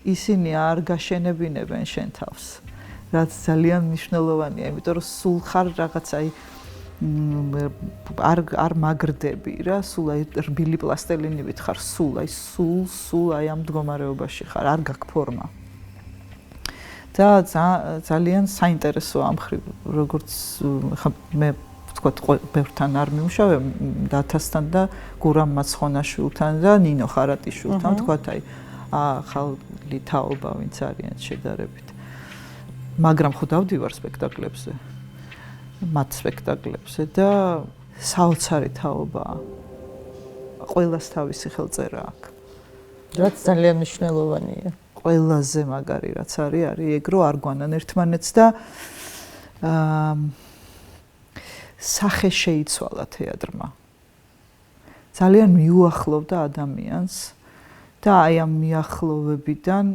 ისინი არ გაშენებინებენ შენ თავს, რაც ძალიან მნიშვნელოვანია, იმიტომ რომ სულ ხარ რაღაც აი არ მაგრდები რა, სულ აი რბილი პლასტელინივით ხარ, სულ აი ამ მდგომარეობაში ხარ, არ გაქვს ფორმა. და ძალიან საინტერესოა ამ მხრივ, როგორც ხა მე ვთქვათ, ბევრთან არ მიმუშავე, დათასთან და გურამ მაცხონაშვილთან და ნინო ხარატიშვილთან, ვთქვათ, აი ახალი თაობა ვინც არიან შედარებით. მაგრამ ხო დავდივარ სპექტაკლებზე, მათ სპექტაკლებზე და საოცარი თაობაა. ყველას თავისი ხელწერა აქვს. რაც ძალიან მნიშვნელოვანია. ყველაზე მაგარი რაც არის ეგ რო არ გვანან ერთმანეთს და სახე შეიცვალა თეატრმა. ძალიან მიუახლოვდა ადამიანს და აი ამ მიახლოვებიდან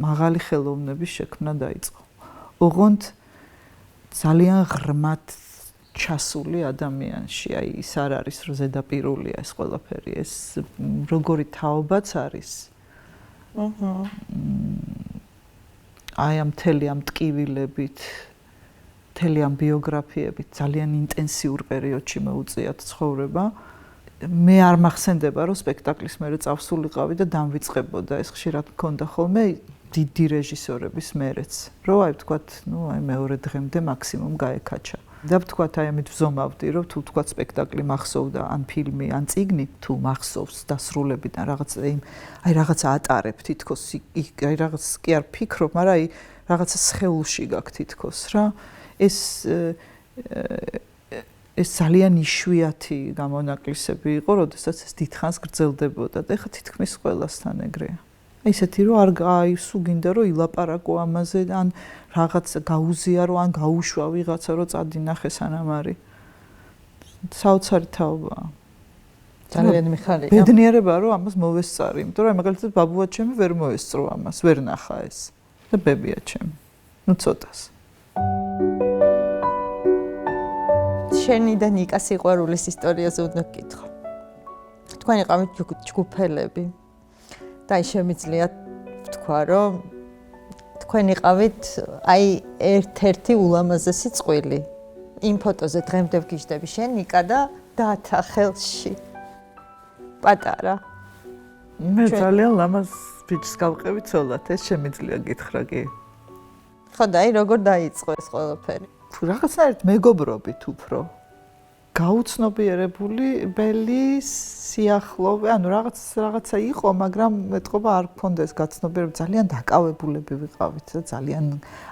მაღალი ხელოვნების შექმნა დაიწყო. ოღონდ ძალიან ღრმად ჩასული ადამიანში, აი ის არ არის რომ ზედაპირულია ეს ყველაფერი, ეს როგორი თაობაც არის. აი ამ მთელი ამ ტკივილებით, მთელი ამ ბიოგრაფიებით ძალიან ინტენსიურ პერიოდში მეუწიათ ცხოვრება. მე არ მახსენდება რომ სპექტაკლის მერე წავსულიყავი და დამვიწყებოდა, ეს ხშირად მქონდა ხოლმე დიდი რეჟისორების მერეც, რომ აი ვთქვათ, აი მეორე დღემდე მაქსიმუმ გაეკაჩა. და ვთქვათ, აი ამით ვზომავდი, რომ თუ ვთქვათ სპექტაკლი მახსოვდა, ან ფილმი, ან წიგნი, თუ მახსოვს დასრულებიდან რაღაც აი რაღაცა ატარებ თითქოს, აი რაღაც კი არ ფიქრობ, მაგრამ აი რაღაცა სხეულში გაქვს თითქოს რა. ეს ძალიან იშვიათი გამონაკლისები იყო, როდესაც ეს დიდხანს გრძელდებოდა და ეხლა თითქმის ყველასთან ეგრეა. ისეთი რომ აი სულ გინდა რომ ილაპარაკო ამაზე ან რაღაც გაუზიარო ან გაუშვა ვიღაცა რომ წადინახე სანამ არის საოცარი თაობაა. ძალიან მიხარია. ბედნიერება რომ ამას მოვესწარი, იმიტომ რომ მაგალითად ბაბუა ჩემი ვერ მოესწრო ამას, ვერ ნახა ეს და ბებია ჩემი. ნუ ცოტას. შენი და ნიკას სიყვარულის ისტორიაზე უნდა გკითხო. თქვენ იყავით ჯგუფელები. და აი შემიძლია ვთქვა, რომ თქვენ იყავით აი ერთ-ერთი ულამაზესი წყვილი. იმ ფოტოზე დღემდე ვგიჟდები შენ ნიკა და დათა ხელში. პატარა. მე ძალიან ლამაზ ბიჭს გავყევი ცოლად, ეს შემიძლია გითხრა კი. ხო და აი როგორ დაიწყო ეს ყველაფერი? რაღაცნაირად მეგობრობით უფრო. გაუცნობიერებული ბელი სიახლოვე, ანუ რაღაცა იყო, მაგრამ მეტყობა არ გქონდა ეს გაცნობიერება, ძალიან დაკავებულები ვიყავით და ძალიან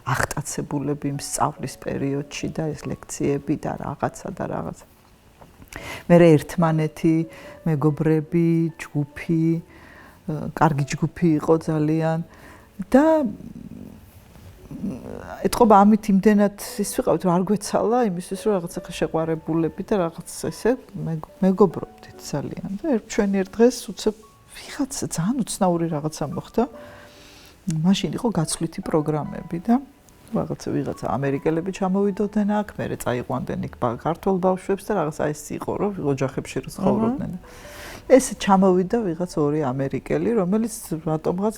აღტაცებულები იმ სწავლის პერიოდში და ეს ლექციები და რაღაცა. მე ერთმანეთი, მეგობრები, ჯგუფი, კარგი ჯგუფი იყო ძალიან და ეთყობა ამით იმდენად ის ვიყავით რომ არ გვეცალა იმისთვის რომ რაღაცა შეყვარებულები და რაღაც ესე მეგობრობდით ძალიან და ჩვენი ერთ დღეს უცებ ვიღაცა ძალიან უცნაური რაღაცა მოხდა. მაშინ იყო გაცვლითი პროგრამები და ვიღაცა ამერიკელები ჩამოვიდოდნენ აქ, მერე წაიყვანდნენ იქ ქართველ ბავშვებს და რაღაცა ეს იყო რომ ოჯახებში რო ცხოვრობდნენ. ეს ჩამოვიდა ვიღაც ორი ამერიკელი, რომელიც რატომღაც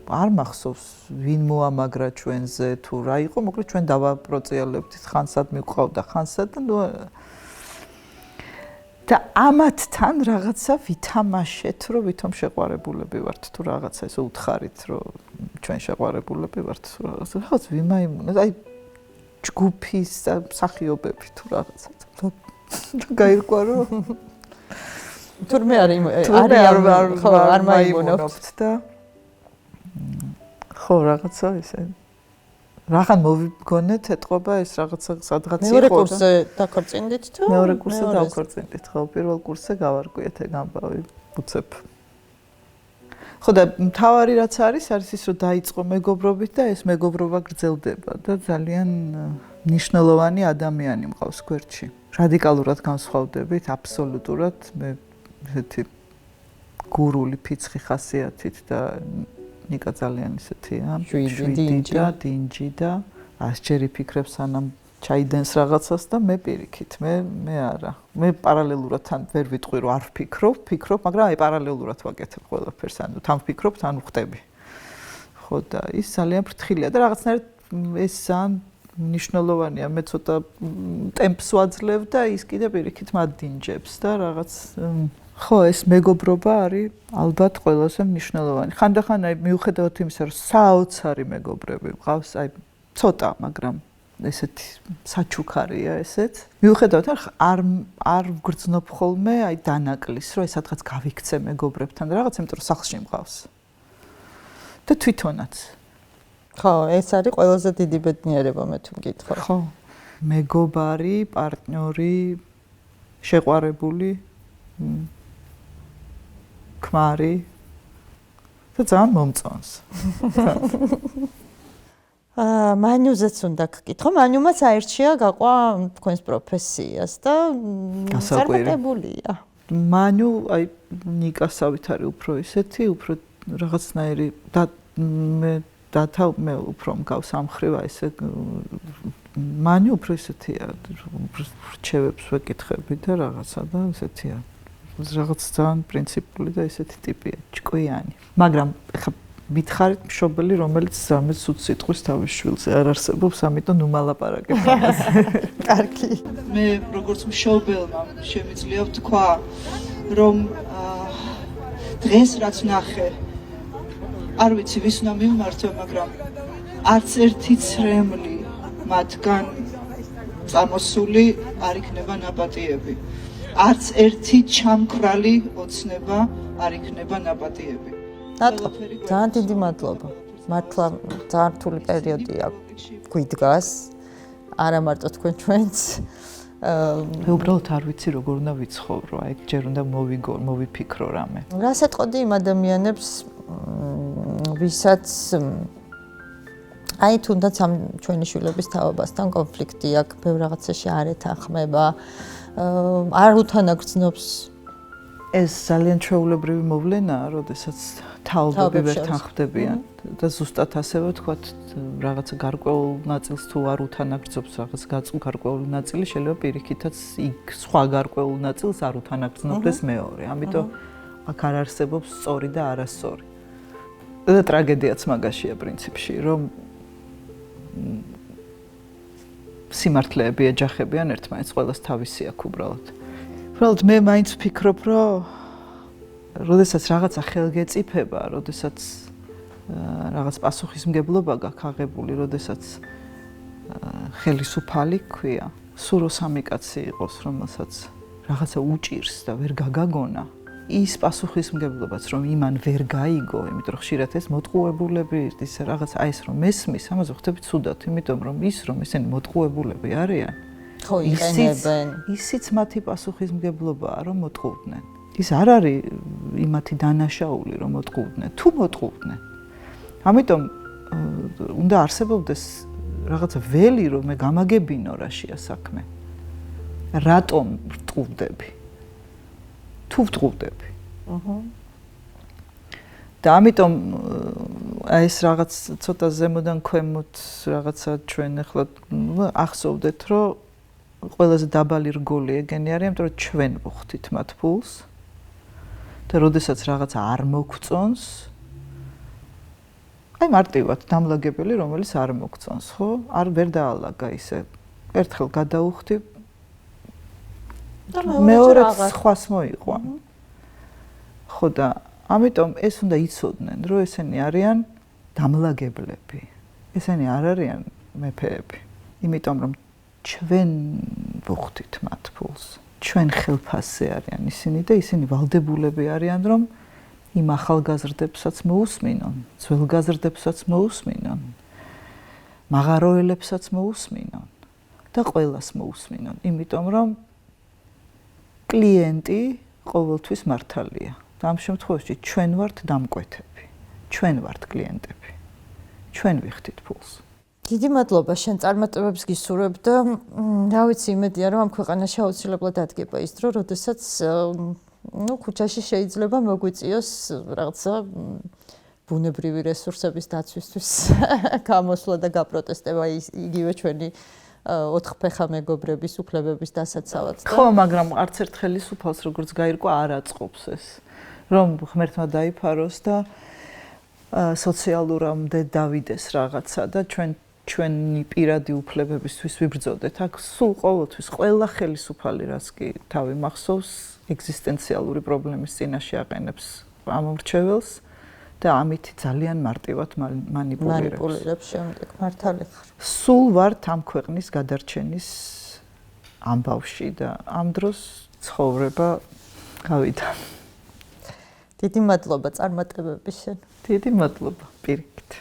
არ მახსოვს ვინ მოამაგრა ჩვენზე თუ რა იყო, მოკლედ ჩვენ დავაპროცელებდით ხანსად მივყავდა ხანსად და ამათთან რაღაცა ვითამაშეთ, რომ ვითომ შეყვარებულები ვართ თუ რაღაცა ესე უთხარით, რომ ჩვენ შეყვარებულები ვართ თუ რაღაც ვიმაიმუნეთ, აი ჯგუფის მსახიობები თუ რაღაცა. გაირკვა რომ თურმე არ მაიმუნებთ და ხო რაღაცა ესე რაღან მოვიგონეთ ეთყობა ეს რაღაცა სადღაც იყო მეორე კურსზე დაქორწინდით თუ მეორე კურსზე დავქორწინდით ხო პირველ კურსზე გავარკვიეთ ეგ ამბავი უცებ ხო და მთავარი რაც არის ის რომ დაიწყო მეგობრობით და ეს მეგობრობა გრძელდება და ძალიან მნიშვნელოვანი ადამიანი მყავს გვერდში რადიკალურად განსხვავდებით აბსოლუტურად მე ესეთი გურული ფიცხი ხასიათით და ნიკა ძალიან ესეთია დინჯი და ასჯერი ფიქრებს სანამ ჩაიდენს რაღაცას და მე პირიქით მე არა მე პარალელურად თან ვერ ვიტყვი რომ არ ვფიქრობ მაგრამ აი პარალელურად ვაკეთებ ყველაფერს ანუ თან ვფიქრობ თან ვხდები ხო და ის ძალიან ფრთხილია და რაღაცნაირად ეს ძალიან მნიშვნელოვანია მე ცოტა ტემპს ვაძლევ და ის კიდე პირიქით მადინჯებს და რაღაც ხო ეს მეგობრობა არის ალბათ ყველაზე მნიშვნელოვანი ხანდახან აი მიუხედავად იმისა რომ საოცარი მეგობრები მყავს აი ცოტა მაგრამ ესეთი საჩუქარია ესეც მიუხედავად არ ვგრძნობ ხოლმე აი დანაკლის რომ ეს სადღაც გავიქცე მეგობრებთან და რაღაც იმიტომ რომ სახლში მყავს და თვითონაც ხო ეს არის ყველაზე დიდი ბედნიერება მე თუ მკითხავ ხო მეგობარი პარტნიორი შეყვარებული ქმარი და ძალიან მომწონს მანიუზეც უნდა გკითხო მანიუმაც აირჩია გაყვა თქვენს პროფესიას და წარმატებულია მანიუ აი ნიკასავით არის უფრო ისეთი უფრო რაღაცნაირი და მე უფრო მგავს ამ ხრივ აი ესე მანიუ უფრო ისეთია რჩევებს ვეკითხები და რაღაცა და ესეთია რაღაც ძალიან პრინციპული და ესეთი ტიპია ჭკვიანი მაგრამ ეხა მითხარით მშობელი რომელიც ზამეს სულ სიტყვის თავის შვილზე არ არსებობს ამიტომ ნუ მალაპარაკებ ამას კარგი მე როგორც მშობელმა შემიძლია ვთქვა რომ დღეს რაც ნახე არ ვიცი ვის უნდა მივმართო მაგრამ არც ერთი ცრემლი მათგან წამოსული არ იქნება ნაპატიები არც ერთი ჩამქრალი ოცნება არ იქნება ნაპატიები ძალიან დიდი მადლობა მართლა ძალიან რთული პერიოდია გვიდგას არა მარტო თქვენ ჩვენც მე უბრალოდ არ ვიცი როგორ უნდა ვიცხოვრო აი ჯერ უნდა მოვიფიქრო რამე რას ეტყოდი იმ ადამიანებს ვისაც აი თუნდაც ამ ჩვენი შვილების თაობასთან კონფლიქტი აქვს ბევრ რაღაცაში არ ეთანხმება არ უთანაგრძნობს ეს ძალიან ჩვეულებრივი მოვლენაა, როდესაც თაობები ვერ თანხმდებიან და ზუსტად ასევე ვთქვათ, რაღაცა გარკვეულ ნაწილს თუ არ უთანაგრძობს რაღაც გარკვეული ნაწილი, შეიძლება პირიქითაც იქ სხვა გარკვეულ ნაწილს არ უთანაგრძნობდეს მეორე. ამიტომ აქ არ არსებობს სწორი და არასწორი. და ტრაგედიაც მაგაშია პრინციპში, რომ სიმართლეები ეჯახებიან ერთმანეთს, ყველას თავისი აქვს უბრალოდ. უბრალოდ მე მაინც ვფიქრობ, რომ როდესაც რაღაცა ხელგეწიფება, როდესაც რაღაც პასუხისმგებლობა გაქვს აღებული, როდესაც ხელისუფალი ქვია, სულ რო სამი კაცი იყოს, რომელსაც რაღაცა უჭირს და ვერ გაგაგონა, ის პასუხისმგებლობაც რომ იმან ვერ გაიგო, იმიტომ რომ ხშირად ეს მოტყუებულები ის რაღაც აი ეს რომ მესმის, ამაზე ვხვდები ცუდად, იმიტომ რომ ისინი მოტყუებულები არიან. ხო, იყენებენ. ისიც მათი პასუხისმგებლობაა, რომ მოტყუდნენ. ის არ არის იმათი დანაშაული, რომ მოტყუდნენ, თუ მოტყუდნენ. ამიტომ უნდა არსებობდეს რაღაცა ველი, რომ მე გამაგებინო რაშია საქმე. რატომ ვტყუდები? თუ ვტყუდები. და ამიტომ აი ეს რაღაც ცოტა ზემოდან ქვემოთ რაღაცა ჩვენ ახლა ახსოვდეთ, რომ ყველაზე დაბალი რგოლი ეგენი არის, იმიტომ რომ ჩვენ ვუხდით მათ ფულს. და როდესაც რაღაც არ მოგწონს, აი მარტივად დამლაგებელი, რომელიც არ მოგწონს, ხო? არ ვერ დაალაგა ისე. ერთხელ გადაუხდი და მეორედ სხვას მოიყვან. ხო და ამიტომ ეს უნდა იცოდნენ, რომ ესენი არიან დამლაგებლები. ესენი არ არიან მეფეები. იმიტომ რომ ჩვენ ვუხდით მათ ფულს. ჩვენ ხელფასზე არიან ისინი და ისინი ვალდებულები არიან, რომ იმ ახალგაზრდებსაც მოусმინონ, ძველგაზრდებსაც მოусმინონ, მაღაროელებსაც მოусმინონ და ყველას მოусმინონ, იმიტომ რომ კლიენტი ყოველთვის მართალია. და ამ შემთხვევაში ჩვენ ვართ დამკვეთები, ჩვენ ვართ კლიენტები. ჩვენ ვიხდით ფულს. დიდი მადლობა შენ წარმატებებს გისურვებ და რა ვიცი იმედია რომ ამ ქვეყანაში აუცილებლად ადგება ის დრო, როდესაც ქუჩაში შეიძლება მოგვიწიოს რაღაცა ბუნებრივი რესურსების დაცვისთვის გამოსვლა და გაპროტესტება იგივე ჩვენი ოთხფეხა მეგობრების უფლებების დასაცავად. ხო, მაგრამ არც ერთ ხელისუფალს როგორც გაირკვა არ აწყობს ეს, რომ ღმერთმა დაიფაროს და სოციალურამდე დავიდეს რაღაცა და ჩვენი პირადი უფლებებისთვის ვიბრძოდეთ. აქ სულ ყოველთვის ყველა ხელისუფალი რაც კი თავი მახსოვს ეგზისტენციალური პრობლემის წინაშე აყენებს ამორჩეველს და ამით ძალიან მარტივად მანიპულირებს შემდეგ მართალი ხარ. სულ ვართ ამ ქვეყნის გადარჩენის ამბავში და ამ დროს ცხოვრება გავიდა. დიდი მადლობა წარმატებების შენ. დიდი მადლობა პირიქით.